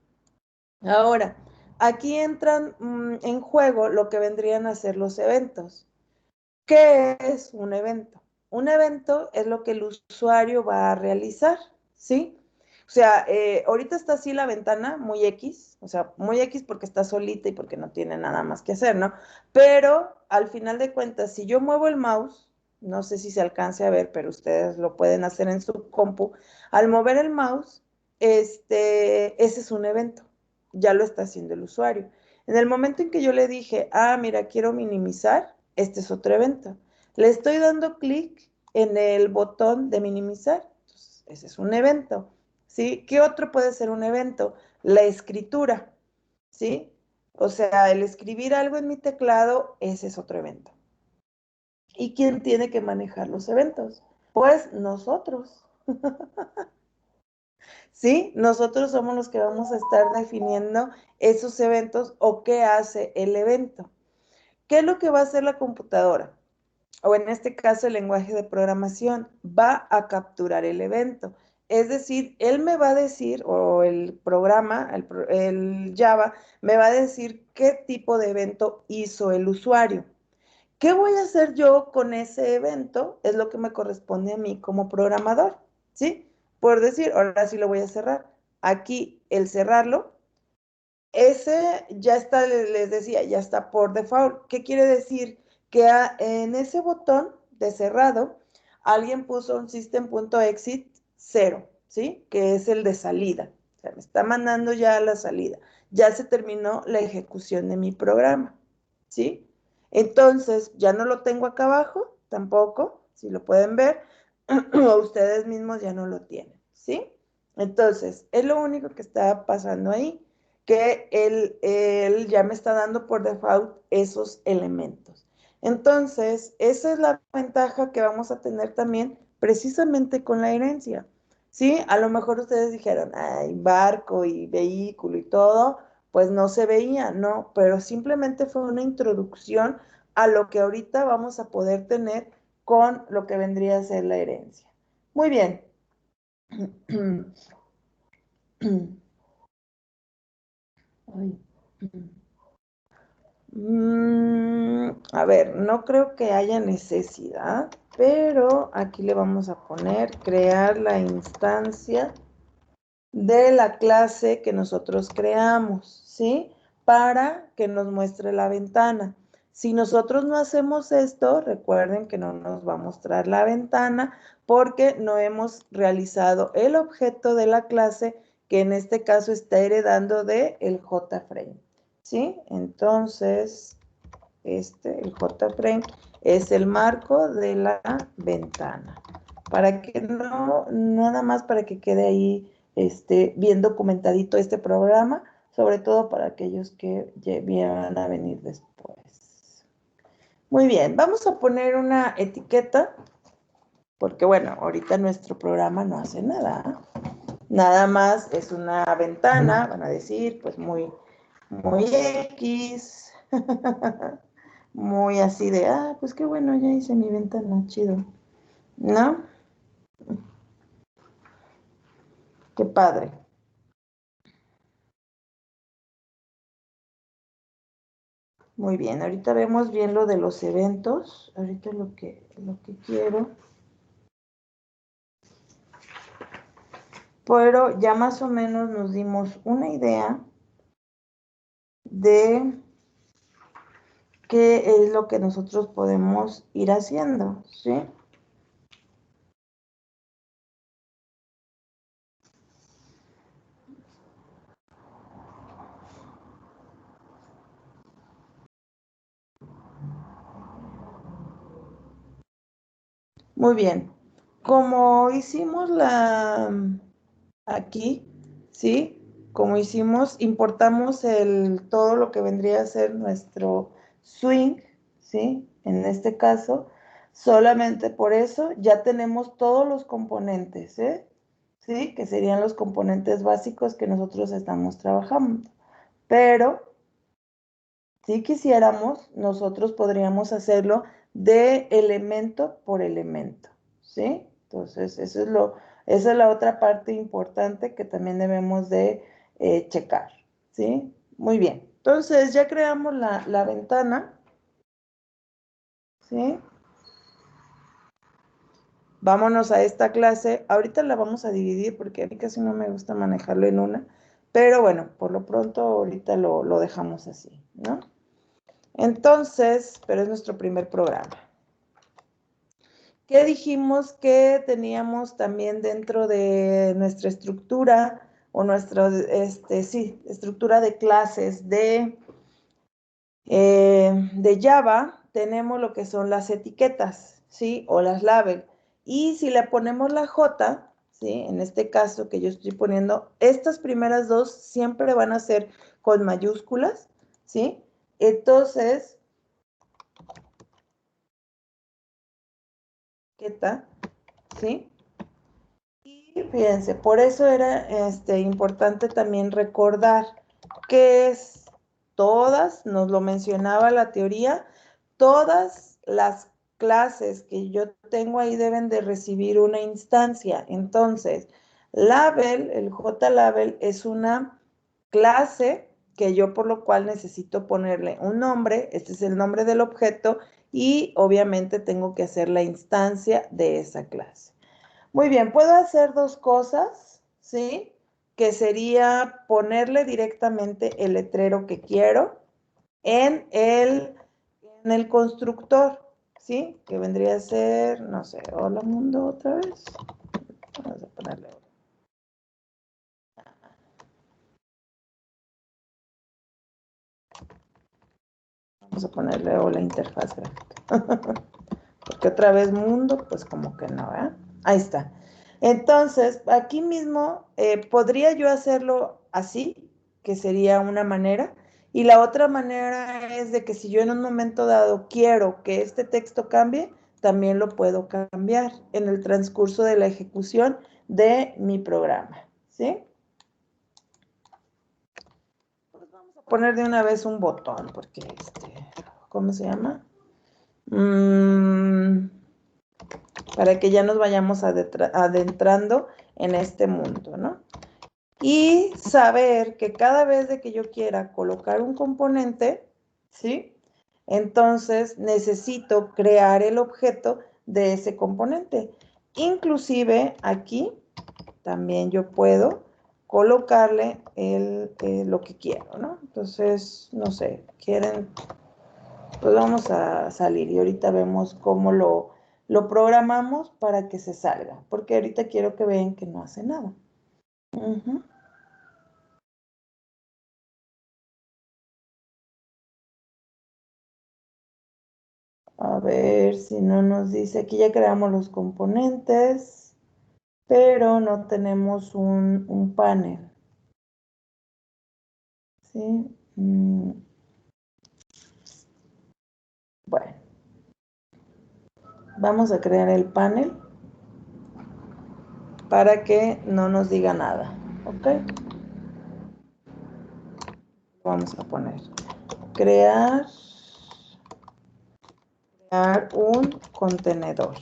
Ahora, aquí entran en juego lo que vendrían a ser los eventos. ¿Qué es un evento? Un evento es lo que el usuario va a realizar, ¿sí? O sea, ahorita está así la ventana, muy X, o sea, muy X porque está solita y porque no tiene nada más que hacer, ¿no? Pero al final de cuentas, si yo muevo el mouse, no sé si se alcance a ver, pero ustedes lo pueden hacer en su compu, al mover el mouse, ese es un evento, ya lo está haciendo el usuario. En el momento en que yo le dije, mira, quiero minimizar, este es otro evento. Le estoy dando clic en el botón de minimizar. Entonces, ese es un evento, ¿sí? ¿Qué otro puede ser un evento? La escritura, ¿sí? O sea, el escribir algo en mi teclado, ese es otro evento. ¿Y quién tiene que manejar los eventos? Pues nosotros. ¿Sí? Nosotros somos los que vamos a estar definiendo esos eventos o qué hace el evento. ¿Qué es lo que va a hacer la computadora? O en este caso el lenguaje de programación, va a capturar el evento. Es decir, él me va a decir, o el programa, el Java, me va a decir qué tipo de evento hizo el usuario. ¿Qué voy a hacer yo con ese evento? Es lo que me corresponde a mí como programador, ¿sí? Por decir, ahora sí lo voy a cerrar. Aquí, el cerrarlo, ese ya está, les decía, ya está por default. ¿Qué quiere decir? Que en ese botón de cerrado, alguien puso un system.exit 0, ¿sí? Que es el de salida. O sea, me está mandando ya a la salida. Ya se terminó la ejecución de mi programa, ¿sí? Entonces, ya no lo tengo acá abajo, tampoco, si lo pueden ver, o ustedes mismos ya no lo tienen, ¿sí? Entonces, es lo único que está pasando ahí, que él ya me está dando por default esos elementos. Entonces, esa es la ventaja que vamos a tener también precisamente con la herencia, ¿sí? A lo mejor ustedes dijeron, ay, barco y vehículo y todo, pues no se veía, ¿no? Pero simplemente fue una introducción a lo que ahorita vamos a poder tener con lo que vendría a ser la herencia. Muy bien. Ay. A ver, no creo que haya necesidad, pero aquí le vamos a poner crear la instancia de la clase que nosotros creamos, ¿sí? Para que nos muestre la ventana. Si nosotros no hacemos esto, recuerden que no nos va a mostrar la ventana porque no hemos realizado el objeto de la clase que en este caso está heredando de el JFrame, ¿sí? Entonces, el JFrame es el marco de la ventana. Para que no, nada más para que quede ahí bien documentadito este programa, sobre todo para aquellos que van a venir después. Muy bien, vamos a poner una etiqueta, porque bueno, ahorita nuestro programa no hace nada. Nada más es una ventana, van a decir, pues muy X, muy así de, pues qué bueno, ya hice mi ventana, chido, ¿no? Qué padre. Muy bien, ahorita vemos bien lo de los eventos. Ahorita lo que quiero. Pero ya más o menos nos dimos una idea de qué es lo que nosotros podemos ir haciendo, ¿sí? Muy bien. Como hicimos aquí, ¿sí? Como hicimos, importamos todo lo que vendría a ser nuestro swing, ¿sí? En este caso, solamente por eso ya tenemos todos los componentes, ¿sí? Que serían los componentes básicos que nosotros estamos trabajando. Pero, si quisiéramos, nosotros podríamos hacerlo de elemento por elemento, ¿sí? Entonces, esa es la otra parte importante que también debemos de checar, ¿sí? Muy bien. Entonces, ya creamos la ventana, ¿sí? Vámonos a esta clase. Ahorita la vamos a dividir porque a mí casi no me gusta manejarlo en una, pero bueno, por lo pronto ahorita lo dejamos así, ¿no? Entonces, pero es nuestro primer programa. ¿Qué dijimos que teníamos también dentro de nuestra estructura o nuestra, estructura de clases de Java? Tenemos lo que son las etiquetas, ¿sí? O las labels. Y si le ponemos la J, ¿sí? En este caso que yo estoy poniendo, estas primeras dos siempre van a ser con mayúsculas, ¿sí? Entonces, ¿sí? Y fíjense, por eso era importante también recordar que es todas, nos lo mencionaba la teoría, todas las clases que yo tengo ahí deben de recibir una instancia. Entonces, label, el JLabel es una clase que yo por lo cual necesito ponerle un nombre, este es el nombre del objeto y obviamente tengo que hacer la instancia de esa clase. Muy bien, puedo hacer dos cosas, ¿sí? Que sería ponerle directamente el letrero que quiero en el constructor, ¿sí? Que vendría a ser, no sé, hola mundo otra vez. Vamos a ponerle hola. Vamos a ponerle hola interfaz gráfica. Porque otra vez mundo, pues como que no, ¿eh? Ahí está. Entonces, aquí mismo podría yo hacerlo así, que sería una manera. Y la otra manera es de que si yo en un momento dado quiero que este texto cambie, también lo puedo cambiar en el transcurso de la ejecución de mi programa, ¿sí? Pues vamos a poner de una vez un botón, porque ¿cómo se llama? Para que ya nos vayamos adentrando en este mundo, ¿no? Y saber que cada vez de que yo quiera colocar un componente, ¿sí? Entonces necesito crear el objeto de ese componente. Inclusive aquí también yo puedo colocarle lo que quiero, ¿no? Entonces, no sé, quieren, pues vamos a salir y ahorita vemos cómo lo programamos para que se salga, porque ahorita quiero que vean que no hace nada. A ver si no nos dice, aquí ya creamos los componentes, pero no tenemos un panel. ¿Sí? Bueno, vamos a crear el panel para que no nos diga nada, ¿ok? Vamos a poner crear un contenedor.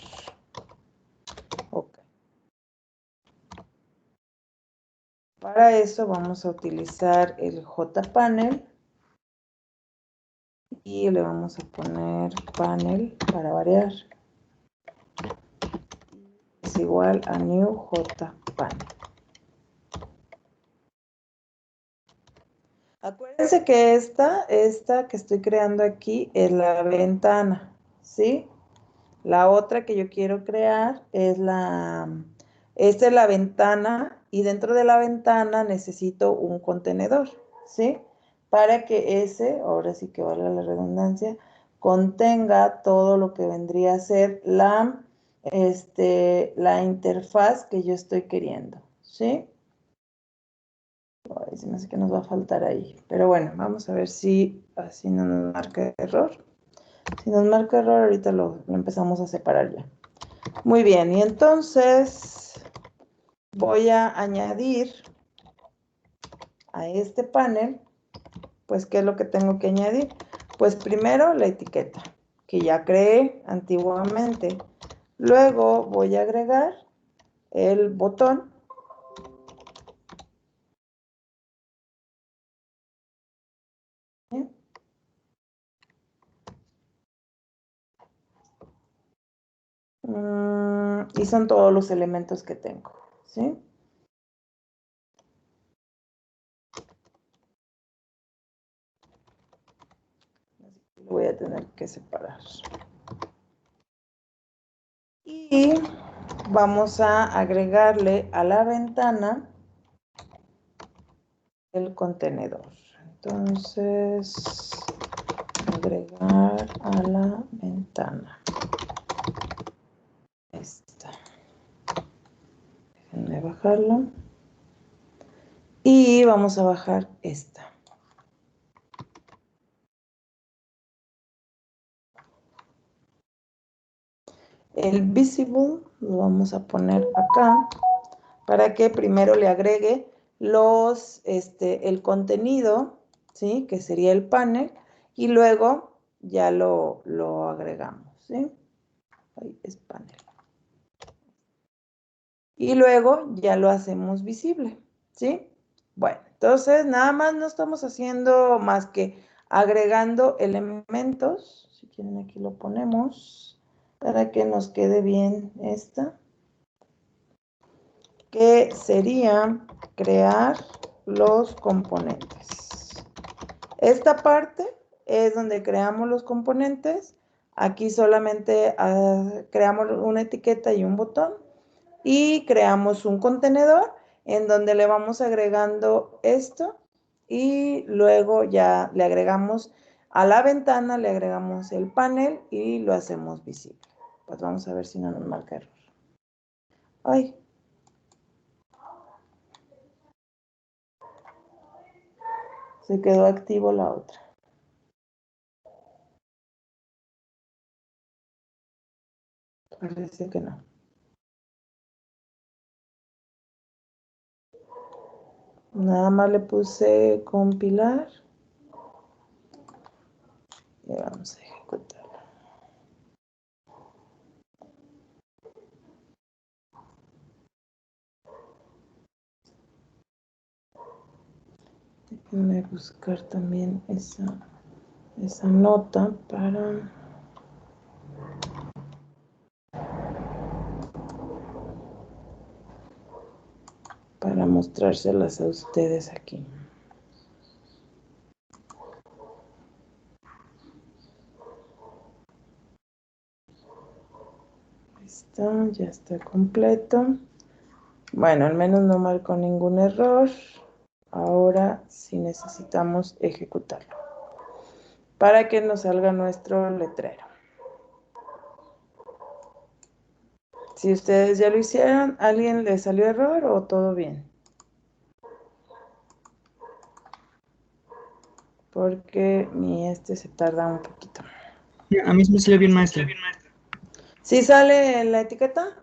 Ok. Para eso vamos a utilizar el JPanel y le vamos a poner panel para variar. Es igual a new JPanel. Acuérdense que esta que estoy creando aquí es la ventana, ¿sí? La otra que yo quiero crear es esta es la ventana y dentro de la ventana necesito un contenedor, ¿sí? Para que ahora sí que valga la redundancia, contenga todo lo que vendría a ser la interfaz que yo estoy queriendo, ¿sí? Ay, se me hace que nos va a faltar ahí. Pero bueno, vamos a ver si así no nos marca error. Si nos marca error, ahorita lo empezamos a separar ya. Muy bien, y entonces voy a añadir a este panel, pues, ¿qué es lo que tengo que añadir? Pues primero la etiqueta, que ya creé antiguamente. Luego voy a agregar el botón. Y son todos los elementos que tengo, ¿sí? Lo voy a tener que separar. Y vamos a agregarle a la ventana el contenedor. Entonces, agregar a la ventana. está. Déjenme bajarlo. Y vamos a bajar esta. El visible lo vamos a poner acá para que primero le agregue el contenido, ¿sí? Que sería el panel, y luego ya lo agregamos, ¿sí? Ahí es panel. Y luego ya lo hacemos visible, ¿sí? Bueno, entonces nada más no estamos haciendo más que agregando elementos. Si quieren aquí lo ponemos para que nos quede bien esta. Que sería crear los componentes. Esta parte es donde creamos los componentes. Aquí solamente creamos una etiqueta y un botón. Y creamos un contenedor en donde le vamos agregando esto. Y luego ya le agregamos a la ventana, le agregamos el panel y lo hacemos visible. Pues vamos a ver si no nos marca error. Ay. Se quedó activo la otra. Parece que no. Nada más le puse compilar. Y vamos a ejecutarlo. Déjenme buscar también esa nota para mostrárselas a ustedes aquí. Ahí está, ya está completo. Bueno, al menos no marcó ningún error. Ahora sí necesitamos ejecutarlo para que nos salga nuestro letrero. Si ustedes ya lo hicieron, ¿a alguien le salió error o todo bien? Porque se tarda un poquito. A mí se me salió bien, maestra. ¿Sí sale en la etiqueta?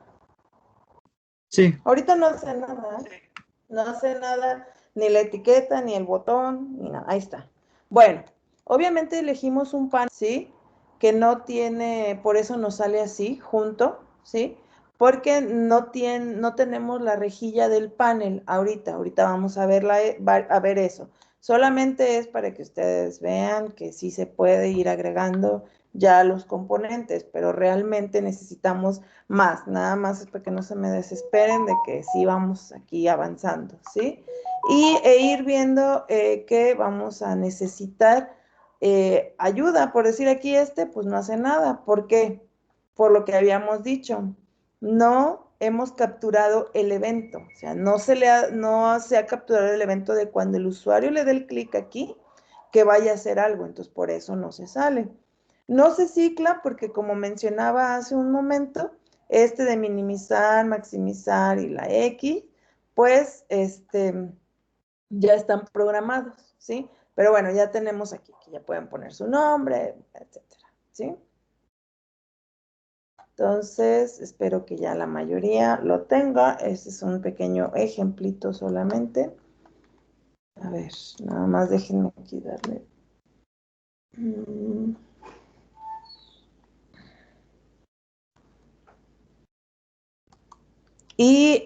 Sí. Ahorita no hace nada, ¿eh? No hace nada, ni la etiqueta, ni el botón, ni nada. Ahí está. Bueno, obviamente elegimos un panel, ¿sí? Que no tiene, por eso nos sale así, junto, ¿sí? Porque no tenemos la rejilla del panel ahorita. Ahorita vamos a ver eso. Solamente es para que ustedes vean que sí se puede ir agregando ya los componentes, pero realmente necesitamos más, nada más es para que no se me desesperen de que sí vamos aquí avanzando, ¿sí? E ir viendo que vamos a necesitar ayuda, por decir aquí pues no hace nada, ¿por qué? Por lo que habíamos dicho, no hemos capturado el evento, o sea, no se ha capturado el evento de cuando el usuario le dé el clic aquí, que vaya a hacer algo, entonces por eso no se sale. No se cicla porque como mencionaba hace un momento, de minimizar, maximizar y la X, pues ya están programados, ¿sí? Pero bueno, ya tenemos aquí que ya pueden poner su nombre, etcétera, ¿sí? Entonces, espero que ya la mayoría lo tenga. Este es un pequeño ejemplito solamente. A ver, nada más déjenme aquí darle. Y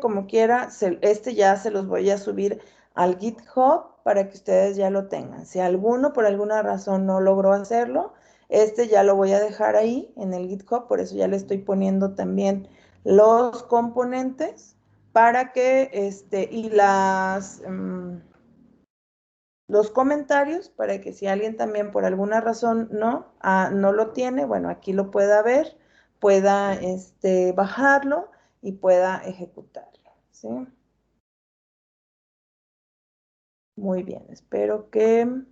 como quiera, ya se los voy a subir al GitHub para que ustedes ya lo tengan. Si alguno por alguna razón no logró hacerlo, ya lo voy a dejar ahí en el GitHub, por eso ya le estoy poniendo también los componentes para que, y los comentarios para que si alguien también por alguna razón no lo tiene, bueno, aquí lo pueda ver, pueda bajarlo y pueda ejecutarlo, ¿sí? Muy bien, espero que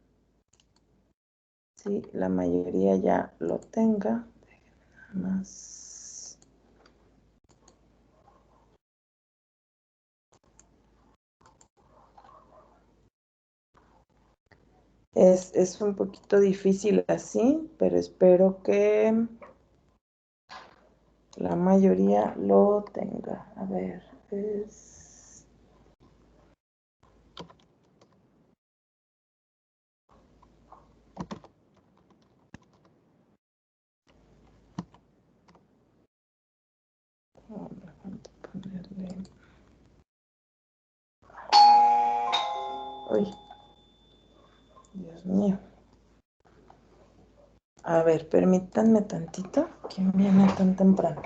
sí, la mayoría ya lo tenga. Nada más. Es un poquito difícil así, pero espero que la mayoría lo tenga. A ver, es... ponerle... Uy, Dios mío. A ver, permítanme tantito. ¿Quién viene tan temprano?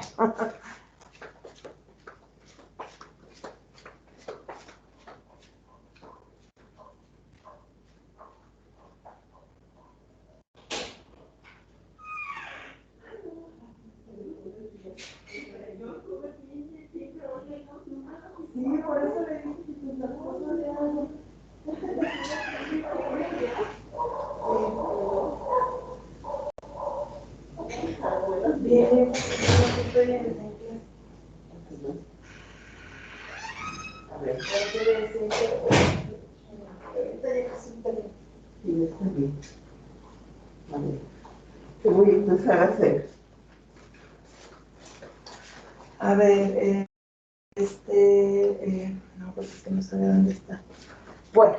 Sí, por eso le dije que tus esposos bien, estoy en a ver, sí, está bien. A ver, ¿qué voy a empezar a hacer? A ver, no, pues es que no sé de dónde está. Bueno,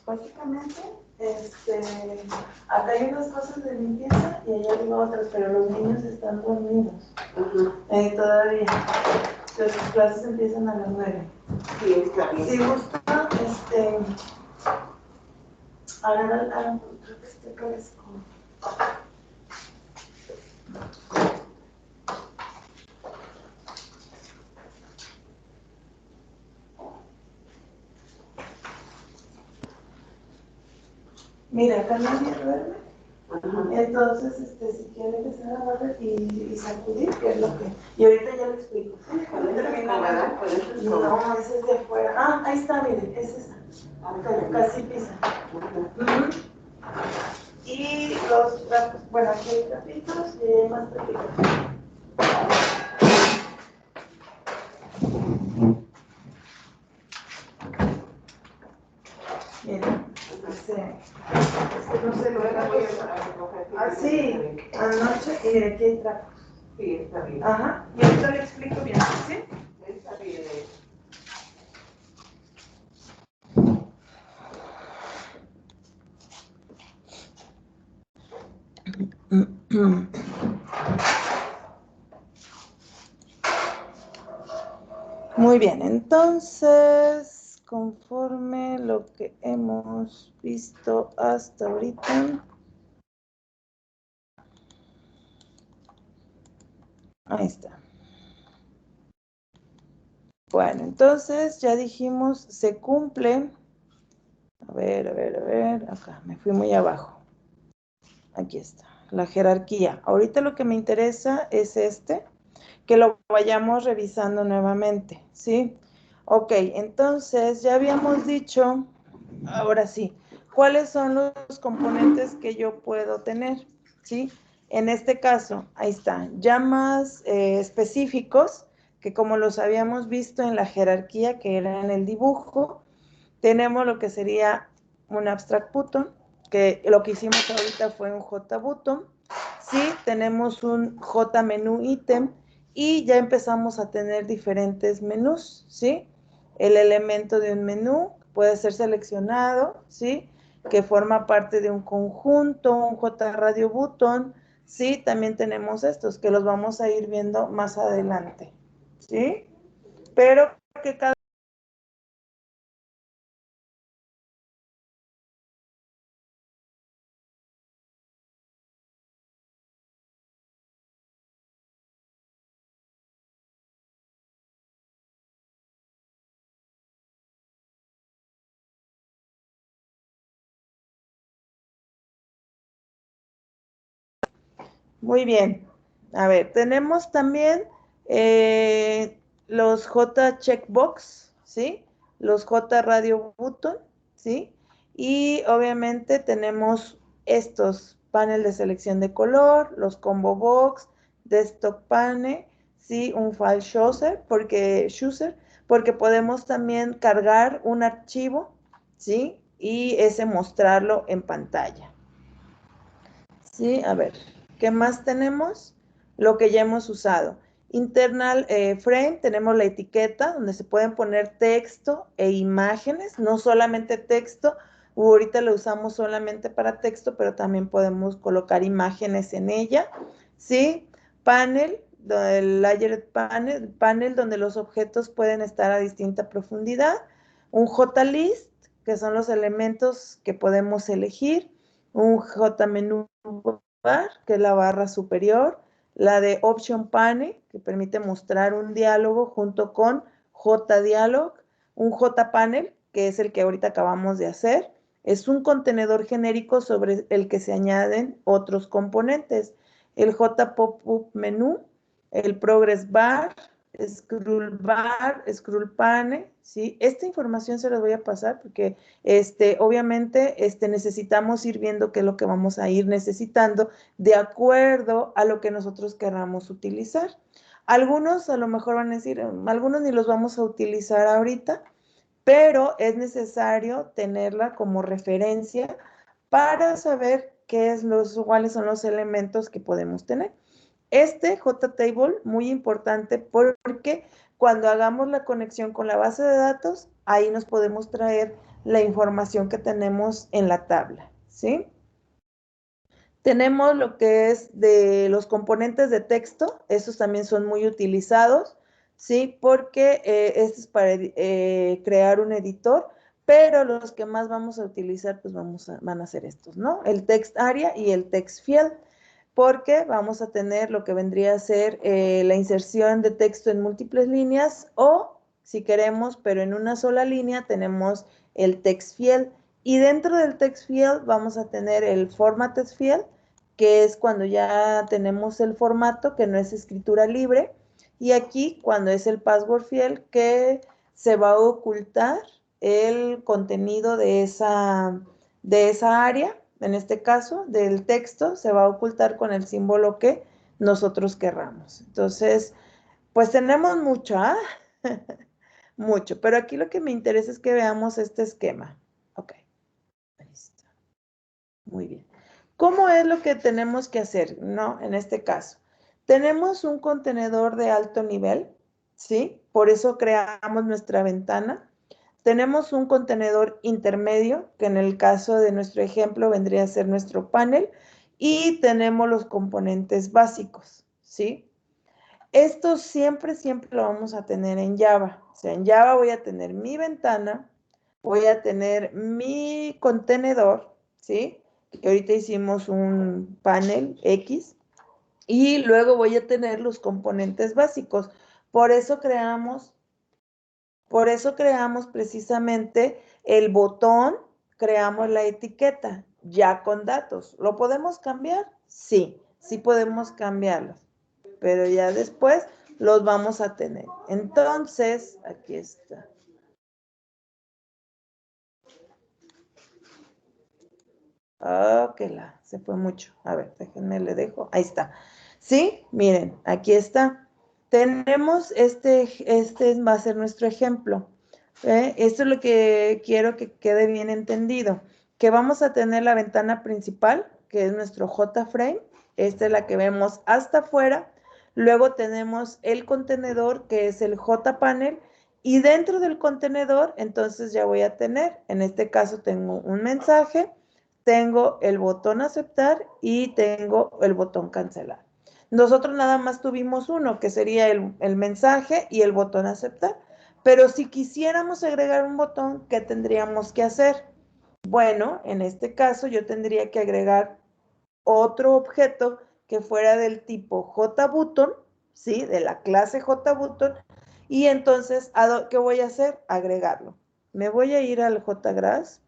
básicamente, acá hay unas cosas de limpieza y allá arriba otras, pero los niños están dormidos. Todavía. Entonces, sus clases empiezan a las 9. Sí, está bien. Si gusta, agarra, creo que este acá es como... Mira, acá nadie duerme. Entonces, si quiere empezar a barrer y sacudir, que es lo que... Y ahorita ya lo explico. No, ese es de afuera. Ah, ahí está, miren, ese es casi pisa. Y los trapos, bueno, aquí hay trapitos y hay más trapitos. Miren, no sé, lo voy a recoger. Ah, sí, anoche, y miren, aquí hay trapos. Sí, está bien. Ajá, y ahorita le explico bien, ¿sí? Está bien. Muy bien, entonces, conforme lo que hemos visto hasta ahorita, ahí está. Bueno, entonces ya dijimos, se cumple. A ver, acá, me fui muy abajo. Aquí está, la jerarquía. Ahorita lo que me interesa es que lo vayamos revisando nuevamente, ¿sí? Ok, entonces ya habíamos dicho, ahora sí, ¿cuáles son los componentes que yo puedo tener? ¿Sí? En este caso, ahí está, ya más específicos, que como los habíamos visto en la jerarquía, que era en el dibujo, tenemos lo que sería un abstract button, que lo que hicimos ahorita fue un JButton. Sí, tenemos un JMenú ítem y ya empezamos a tener diferentes menús, ¿sí? El elemento de un menú puede ser seleccionado, ¿sí? Que forma parte de un conjunto, un JRadio button, ¿sí? También tenemos estos que los vamos a ir viendo más adelante, ¿sí? Pero que cada... Muy bien. A ver, tenemos también los J checkbox, ¿sí? Los J radio button, ¿sí? Y obviamente tenemos estos panel de selección de color, los combo box, desktop panel, ¿sí? Un file chooser, porque podemos también cargar un archivo, ¿sí? y ese mostrarlo en pantalla. Sí, a ver, ¿qué más tenemos? Lo que ya hemos usado. Internal frame, tenemos la etiqueta donde se pueden poner texto e imágenes, no solamente texto, ahorita lo usamos solamente para texto, pero también podemos colocar imágenes en ella, ¿sí? Panel, el layered panel donde los objetos pueden estar a distinta profundidad, un JList, que son los elementos que podemos elegir, un JMenú bar, que es la barra superior, la de Option Pane, que permite mostrar un diálogo junto con JDialog, un JPanel, que es el que ahorita acabamos de hacer, es un contenedor genérico sobre el que se añaden otros componentes, el JPop-up menú, el Progress Bar, Scroll Pane, ¿sí? Esta información se las voy a pasar porque obviamente necesitamos ir viendo qué es lo que vamos a ir necesitando de acuerdo a lo que nosotros queramos utilizar. Algunos a lo mejor van a decir, algunos ni los vamos a utilizar ahorita, pero es necesario tenerla como referencia para saber cuáles son los elementos que podemos tener. JTable, muy importante porque cuando hagamos la conexión con la base de datos, ahí nos podemos traer la información que tenemos en la tabla, ¿sí? Tenemos lo que es de los componentes de texto, esos también son muy utilizados, ¿sí? Porque este es para crear un editor, pero los que más vamos a utilizar, pues van a ser estos, ¿no? El text area y el text field, porque vamos a tener lo que vendría a ser la inserción de texto en múltiples líneas o, si queremos, pero en una sola línea, tenemos el text field. Y dentro del text field vamos a tener el formatted field, que es cuando ya tenemos el formato, que no es escritura libre. Y aquí, cuando es el password field, que se va a ocultar el contenido de esa área, en este caso, del texto, se va a ocultar con el símbolo que nosotros querramos. Entonces, pues tenemos mucho, ¿ah? Mucho, pero aquí lo que me interesa es que veamos este esquema. Ok, ahí está. Muy bien. ¿Cómo es lo que tenemos que hacer? No, en este caso. Tenemos un contenedor de alto nivel, ¿sí? Por eso creamos nuestra ventana. Tenemos un contenedor intermedio, que en el caso de nuestro ejemplo vendría a ser nuestro panel, y tenemos los componentes básicos, ¿sí? Esto siempre lo vamos a tener en Java. O sea, en Java voy a tener mi ventana, voy a tener mi contenedor, ¿sí? Que ahorita hicimos un panel X, y luego voy a tener los componentes básicos. Por eso creamos precisamente el botón, creamos la etiqueta, ya con datos. ¿Lo podemos cambiar? Sí, sí podemos cambiarlos, pero ya después los vamos a tener. Entonces, aquí está. Ok, se fue mucho. A ver, déjenme, le dejo. Ahí está. ¿Sí? Miren, aquí está. Tenemos este va a ser nuestro ejemplo. Esto es lo que quiero que quede bien entendido. Que vamos a tener la ventana principal, que es nuestro JFrame. Esta es la que vemos hasta afuera. Luego tenemos el contenedor, que es el JPanel. Y dentro del contenedor, entonces ya voy a tener, en este caso tengo un mensaje, tengo el botón aceptar y tengo el botón cancelar. Nosotros nada más tuvimos uno, que sería el mensaje y el botón aceptar. Pero si quisiéramos agregar un botón, ¿qué tendríamos que hacer? Bueno, en este caso yo tendría que agregar otro objeto que fuera del tipo JButton, ¿sí? De la clase JButton. Y entonces, ¿qué voy a hacer? Agregarlo. Me voy a ir al JGrass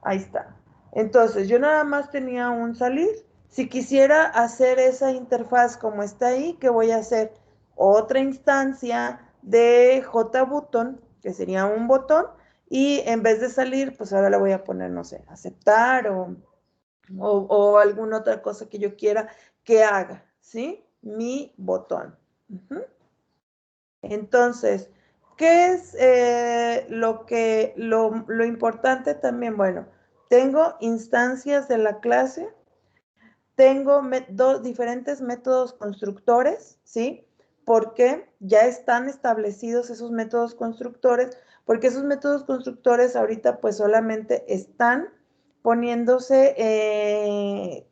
ahí está. Entonces, yo nada más tenía un salir. Si quisiera hacer esa interfaz como está ahí, ¿qué voy a hacer? Otra instancia de JButton, que sería un botón, y en vez de salir, pues ahora le voy a poner, no sé, aceptar o alguna otra cosa que yo quiera que haga, ¿sí? Mi botón. Entonces, ¿Qué es lo importante también? Bueno, tengo instancias de la clase, tengo diferentes métodos constructores, ¿sí? Porque ya están establecidos esos métodos constructores, porque esos métodos constructores ahorita pues solamente están poniéndose,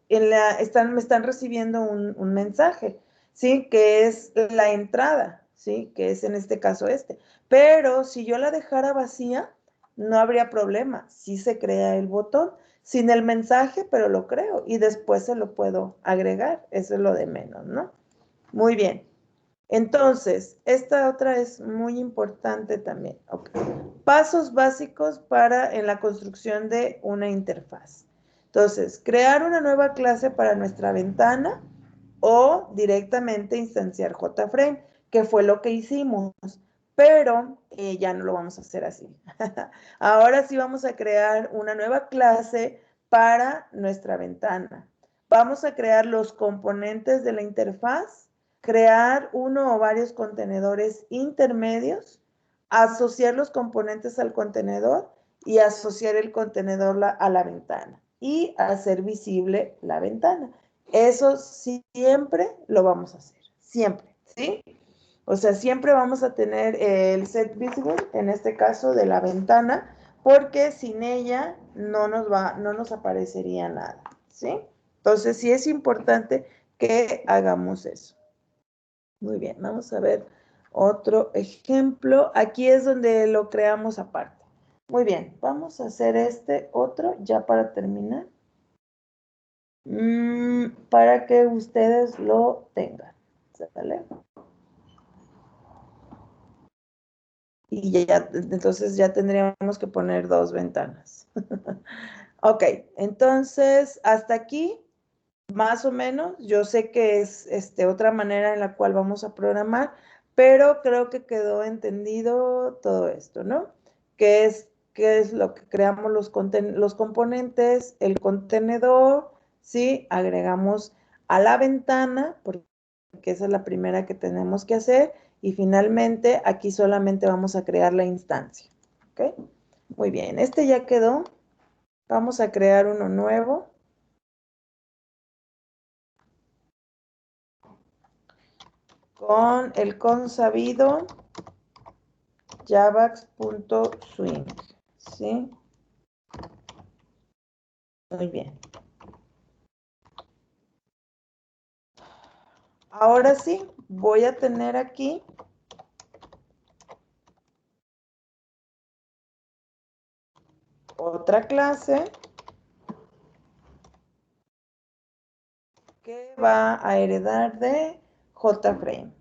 me están recibiendo un mensaje, ¿sí? Que es la entrada, ¿sí? Que es en este caso este. Pero si yo la dejara vacía, no habría problema, sí se crea el botón sin el mensaje, pero lo creo y después se lo puedo agregar. Eso es lo de menos, ¿no? Muy bien. Entonces, esta otra es muy importante también. Okay. Pasos básicos en la construcción de una interfaz. Entonces, crear una nueva clase para nuestra ventana o directamente instanciar JFrame, que fue lo que hicimos, pero ya no lo vamos a hacer así. Ahora sí vamos a crear una nueva clase para nuestra ventana. Vamos a crear los componentes de la interfaz, crear uno o varios contenedores intermedios, asociar los componentes al contenedor y asociar el contenedor a la ventana y hacer visible la ventana. Eso siempre lo vamos a hacer, siempre, ¿sí? O sea, siempre vamos a tener el set visible, en este caso de la ventana, porque sin ella no nos aparecería nada, ¿sí? Entonces, sí es importante que hagamos eso. Muy bien, vamos a ver otro ejemplo. Aquí es donde lo creamos aparte. Muy bien, vamos a hacer este otro ya para terminar. Para que ustedes lo tengan. ¿Sale? Y ya, entonces ya tendríamos que poner dos ventanas. Ok, entonces hasta aquí, más o menos, yo sé que es otra manera en la cual vamos a programar, pero creo que quedó entendido todo esto, ¿no? ¿Qué es lo que creamos los componentes, el contenedor, ¿sí? Agregamos a la ventana, porque esa es la primera que tenemos que hacer, y finalmente aquí solamente vamos a crear la instancia, ¿ok? Muy bien, este ya quedó. Vamos a crear uno nuevo. Con el consabido javax.swing, ¿sí? Muy bien. Ahora sí, voy a tener aquí otra clase que va a heredar de JFrame.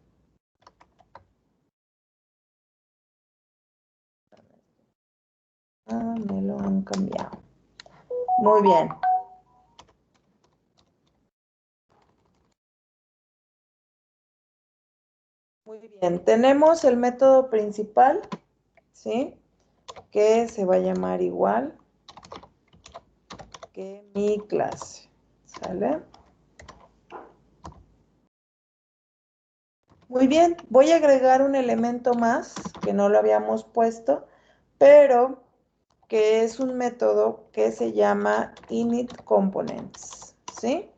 Me lo han cambiado. Muy bien. Muy bien. Tenemos el método principal, ¿sí? Que se va a llamar igual que mi clase. ¿Sale? Muy bien, voy a agregar un elemento más que no lo habíamos puesto, pero que es un método que se llama initComponents, ¿sí?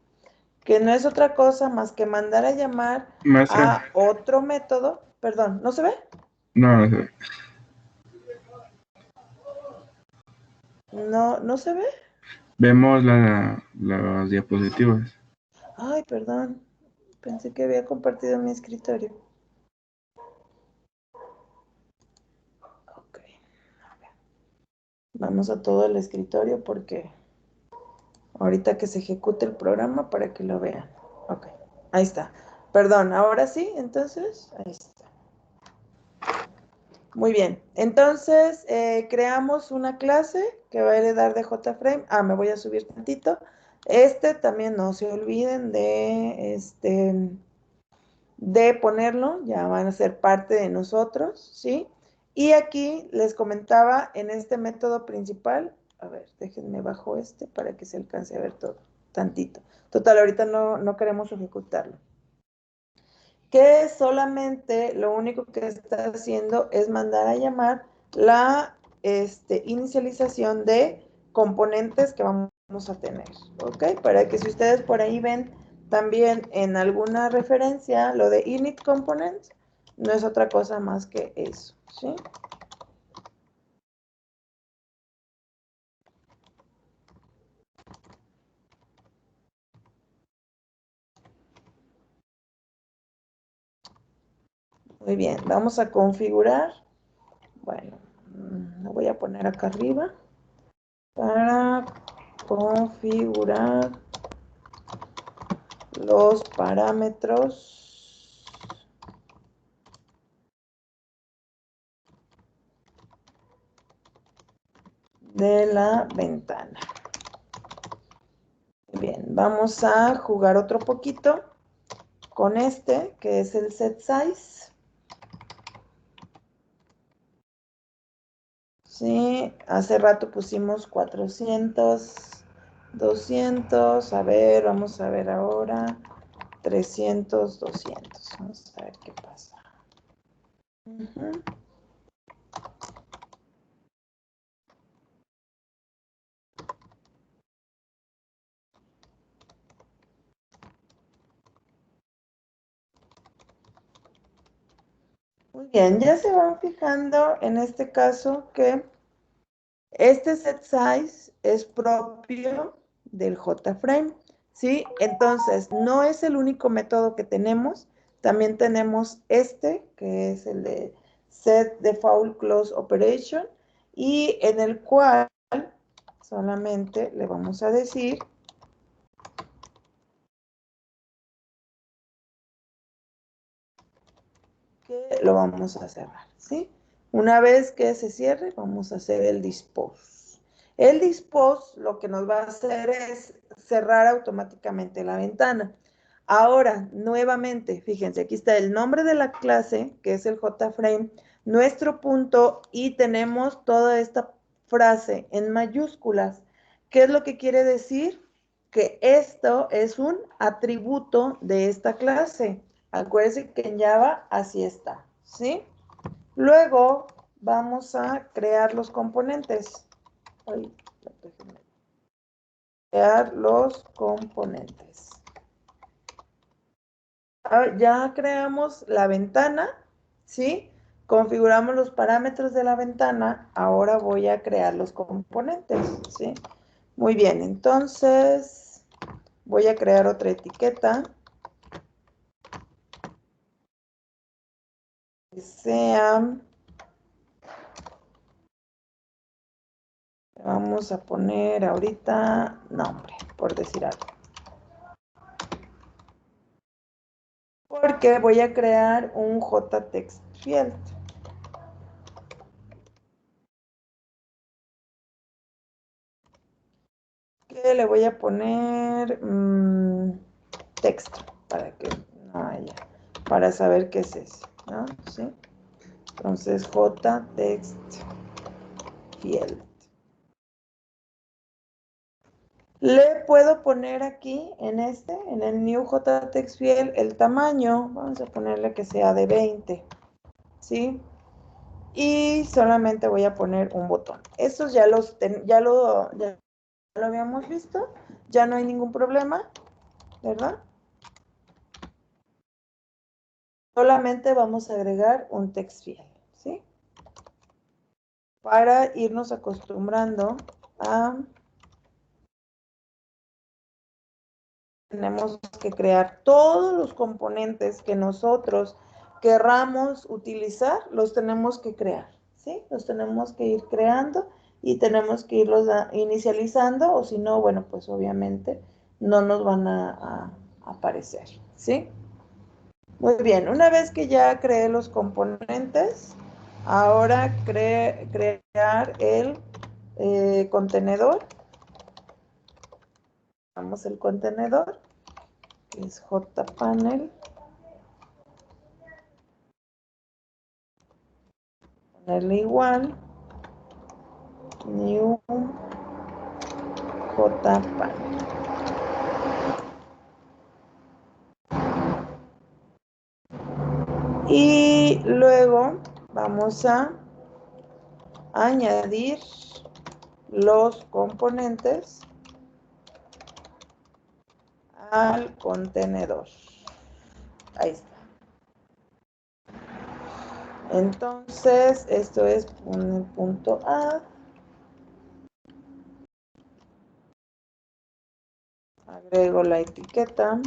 Que no es otra cosa más que mandar a llamar Maestra, a otro método. Perdón, ¿no se ve? no, no sé. No, ¿no se ve? Vemos las diapositivas. Ay, perdón. Pensé que había compartido mi escritorio. Ok. Vamos a todo el escritorio porque ahorita que se ejecute el programa para que lo vean. Ok, ahí está. Perdón, ahora sí, entonces, ahí está. Muy bien, entonces creamos una clase que va a heredar de JFrame. Me voy a subir tantito. También no se olviden de ponerlo, ya van a ser parte de nosotros, ¿sí? Y aquí les comentaba en este método principal, a ver, déjenme bajo para que se alcance a ver todo, tantito. Total, ahorita no queremos ejecutarlo. que solamente lo único que está haciendo es mandar a llamar la inicialización de componentes que vamos a tener, ¿ok? Para que si ustedes por ahí ven también en alguna referencia lo de init components, no es otra cosa más que eso, ¿sí? Muy bien, vamos a configurar. Bueno, lo voy a poner acá arriba para configurar los parámetros de la ventana. Bien, vamos a jugar otro poquito con este, que es el set size. Sí, hace rato pusimos 400, 200, a ver, vamos a ver ahora, 300, 200. Vamos a ver qué pasa. Muy bien, ya se van fijando en este caso que este set size es propio del JFrame, ¿sí? Entonces, no es el único método que tenemos. También tenemos este, que es el de set default close operation, y en el cual solamente le vamos a decir que lo vamos a cerrar, ¿sí? Una vez que se cierre, vamos a hacer el dispose. El dispose lo que nos va a hacer es cerrar automáticamente la ventana. Ahora, nuevamente, fíjense, aquí está el nombre de la clase, que es el JFrame, nuestro punto, y tenemos toda esta frase en mayúsculas. ¿Qué es lo que quiere decir? Que esto es un atributo de esta clase. Acuérdense que en Java así está, ¿sí? Luego vamos a crear los componentes. Crear los componentes. Ya creamos la ventana, ¿sí? Configuramos los parámetros de la ventana. Ahora voy a crear los componentes, ¿sí? Muy bien, entonces voy a crear otra etiqueta. Que sea, vamos a poner ahorita nombre, por decir algo. Porque voy a crear un JText field. Que le voy a poner texto para que no haya, para saber qué es ese, ¿no? ¿Sí? Entonces JText field. Le puedo poner aquí en el new JText field, el tamaño, vamos a ponerle que sea de 20, ¿sí? Y solamente voy a poner un botón. Estos ya lo habíamos visto, ya no hay ningún problema, ¿verdad? Solamente vamos a agregar un text field, ¿sí? Para irnos acostumbrando a... Tenemos que crear todos los componentes que nosotros querramos utilizar, los tenemos que crear, ¿sí? Los tenemos que ir creando y tenemos que irlos inicializando, o si no, bueno, pues obviamente no nos van a aparecer, ¿sí? Muy bien, una vez que ya creé los componentes, ahora crear el contenedor. Vamos el contenedor, que es jpanel. Ponerle igual, new jpanel. Y luego vamos a añadir los componentes al contenedor. Ahí está. Entonces, esto es un punto A. Agrego la etiqueta.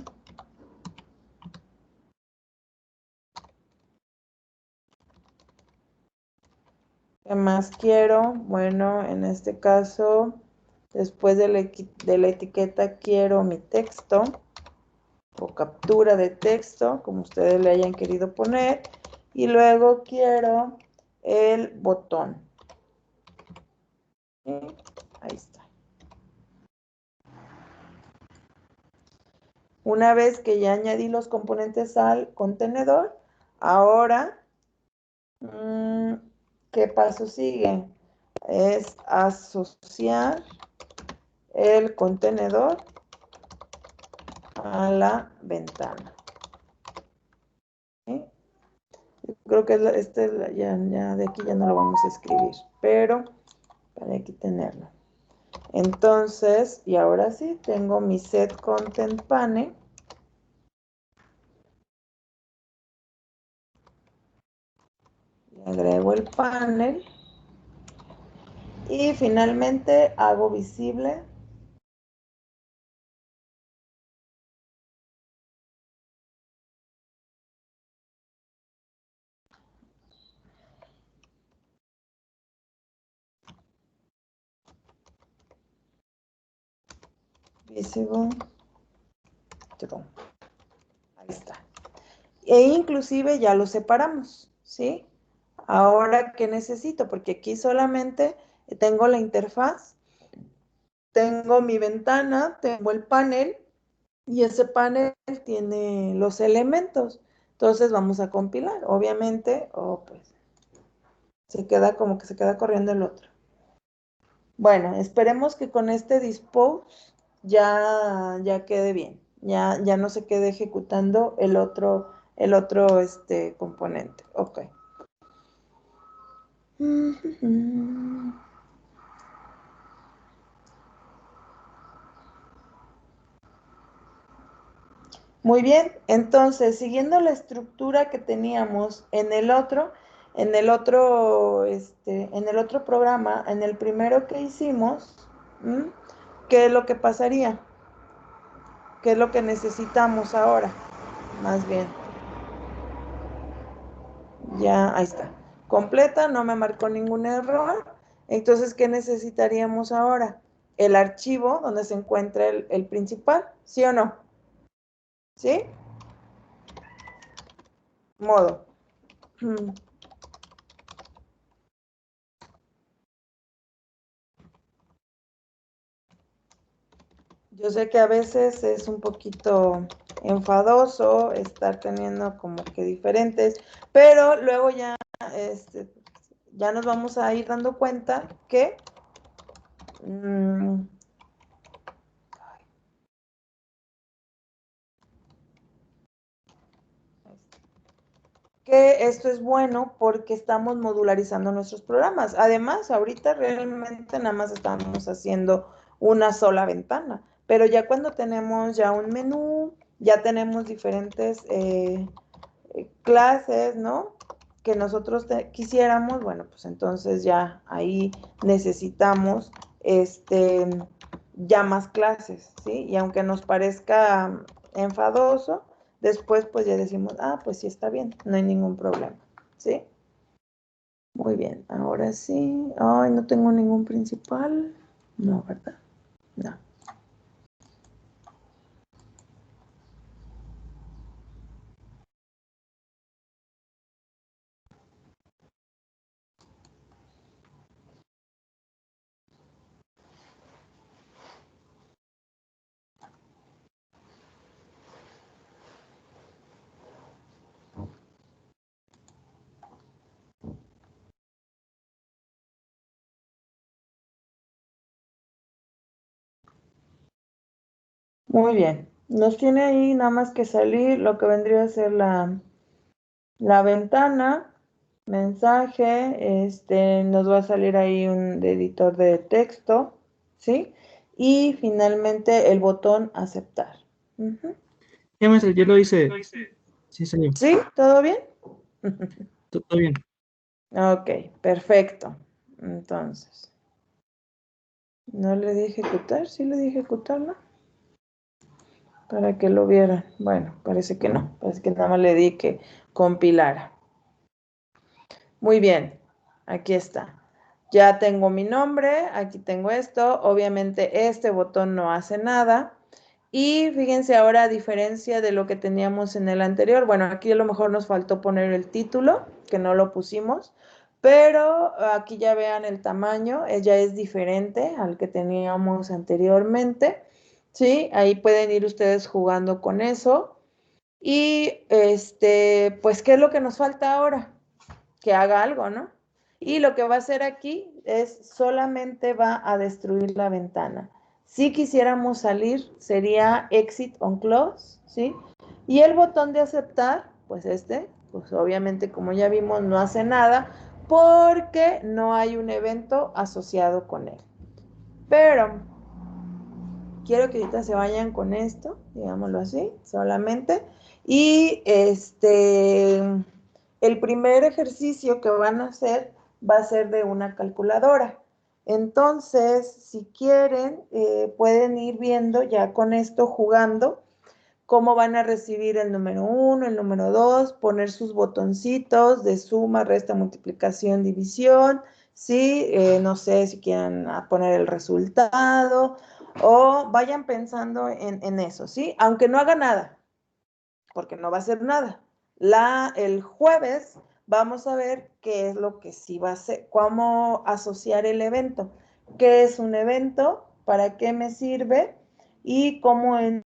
¿Qué más quiero? Bueno, en este caso, después de la etiqueta quiero mi texto o captura de texto, como ustedes le hayan querido poner. Y luego quiero el botón. ¿Sí? Ahí está. Una vez que ya añadí los componentes al contenedor, ahora, ¿qué paso sigue? Es asociar el contenedor a la ventana. ¿Sí? Yo creo que ya de aquí ya no lo vamos a escribir, pero para aquí tenerlo. Entonces, y ahora sí, tengo mi set content pane. Le agrego el panel. Y finalmente hago visible visible true. Ahí está. E inclusive ya lo separamos, ¿sí? Ahora, ¿qué necesito? Porque aquí solamente tengo la interfaz, tengo mi ventana, tengo el panel y ese panel tiene los elementos. Entonces vamos a compilar. Obviamente, pues se queda como que se queda corriendo el otro. Bueno, esperemos que con este dispose ya quede bien. Ya no se quede ejecutando el otro componente. Ok. Muy bien, entonces, siguiendo la estructura que teníamos en el otro programa, en el primero que hicimos, ¿qué es lo que pasaría? ¿Qué es lo que necesitamos ahora? Más bien. Ya, ahí está. Completa, no me marcó ningún error. Entonces, ¿qué necesitaríamos ahora? El archivo donde se encuentra el principal, ¿sí o no? ¿Sí? Modo. Yo sé que a veces es un poquito enfadoso estar teniendo como que diferentes, pero luego ya nos vamos a ir dando cuenta que esto es bueno porque estamos modularizando nuestros programas. Además, ahorita realmente nada más estamos haciendo una sola ventana, pero ya cuando tenemos ya un menú, ya tenemos diferentes clases, ¿no? Que nosotros quisiéramos, bueno, pues entonces ya ahí necesitamos ya más clases, ¿sí? Y aunque nos parezca enfadoso, después pues ya decimos, pues sí está bien, no hay ningún problema, ¿sí? Muy bien, ahora sí. Ay, no tengo ningún principal. No, ¿verdad? No. Muy bien. Nos tiene ahí nada más que salir lo que vendría a ser la ventana, mensaje, nos va a salir ahí un editor de texto, ¿sí? Y finalmente el botón aceptar. Ujú. Ya, maestra, yo lo hice. Sí, salió. ¿Sí? ¿Todo bien? Todo bien. Ok, perfecto. Entonces, ¿no le di ejecutar? ¿Sí le di ejecutar, no? Para que lo vieran. Bueno, parece que no. Parece que nada más le di que compilara. Muy bien, aquí está. Ya tengo mi nombre, aquí tengo esto. Obviamente este botón no hace nada. Y fíjense ahora, a diferencia de lo que teníamos en el anterior, bueno, aquí a lo mejor nos faltó poner el título, que no lo pusimos, pero aquí ya vean el tamaño, ya es diferente al que teníamos anteriormente, ¿sí? Ahí pueden ir ustedes jugando con eso. Y pues, ¿qué es lo que nos falta ahora? Que haga algo, ¿no? Y lo que va a hacer aquí es solamente va a destruir la ventana. Si quisiéramos salir, sería exit on close, ¿sí? Y el botón de aceptar, pues pues obviamente como ya vimos, no hace nada porque no hay un evento asociado con él. Pero quiero que ahorita se vayan con esto, digámoslo así, solamente. Y el primer ejercicio que van a hacer va a ser de una calculadora. Entonces, si quieren, pueden ir viendo ya con esto, jugando, cómo van a recibir el número 1, el número 2, poner sus botoncitos de suma, resta, multiplicación, división, ¿sí? No sé si quieren poner el resultado o vayan pensando en eso, ¿sí? Aunque no haga nada, porque no va a hacer nada. El jueves vamos a ver qué es lo que sí va a hacer, cómo asociar el evento, qué es un evento, para qué me sirve y cómo en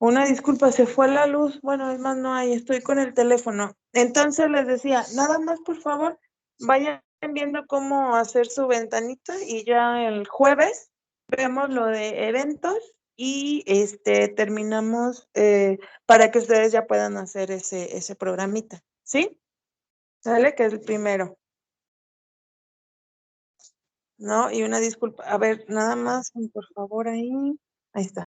Una disculpa, se fue la luz. Bueno, es más, no hay, estoy con el teléfono. Entonces les decía, nada más por favor, vayan viendo cómo hacer su ventanita y ya el jueves vemos lo de eventos y terminamos para que ustedes ya puedan hacer ese programita, ¿sí? ¿Sale? Que es el primero. ¿No? Y una disculpa. A ver, nada más, por favor, ahí. Ahí está.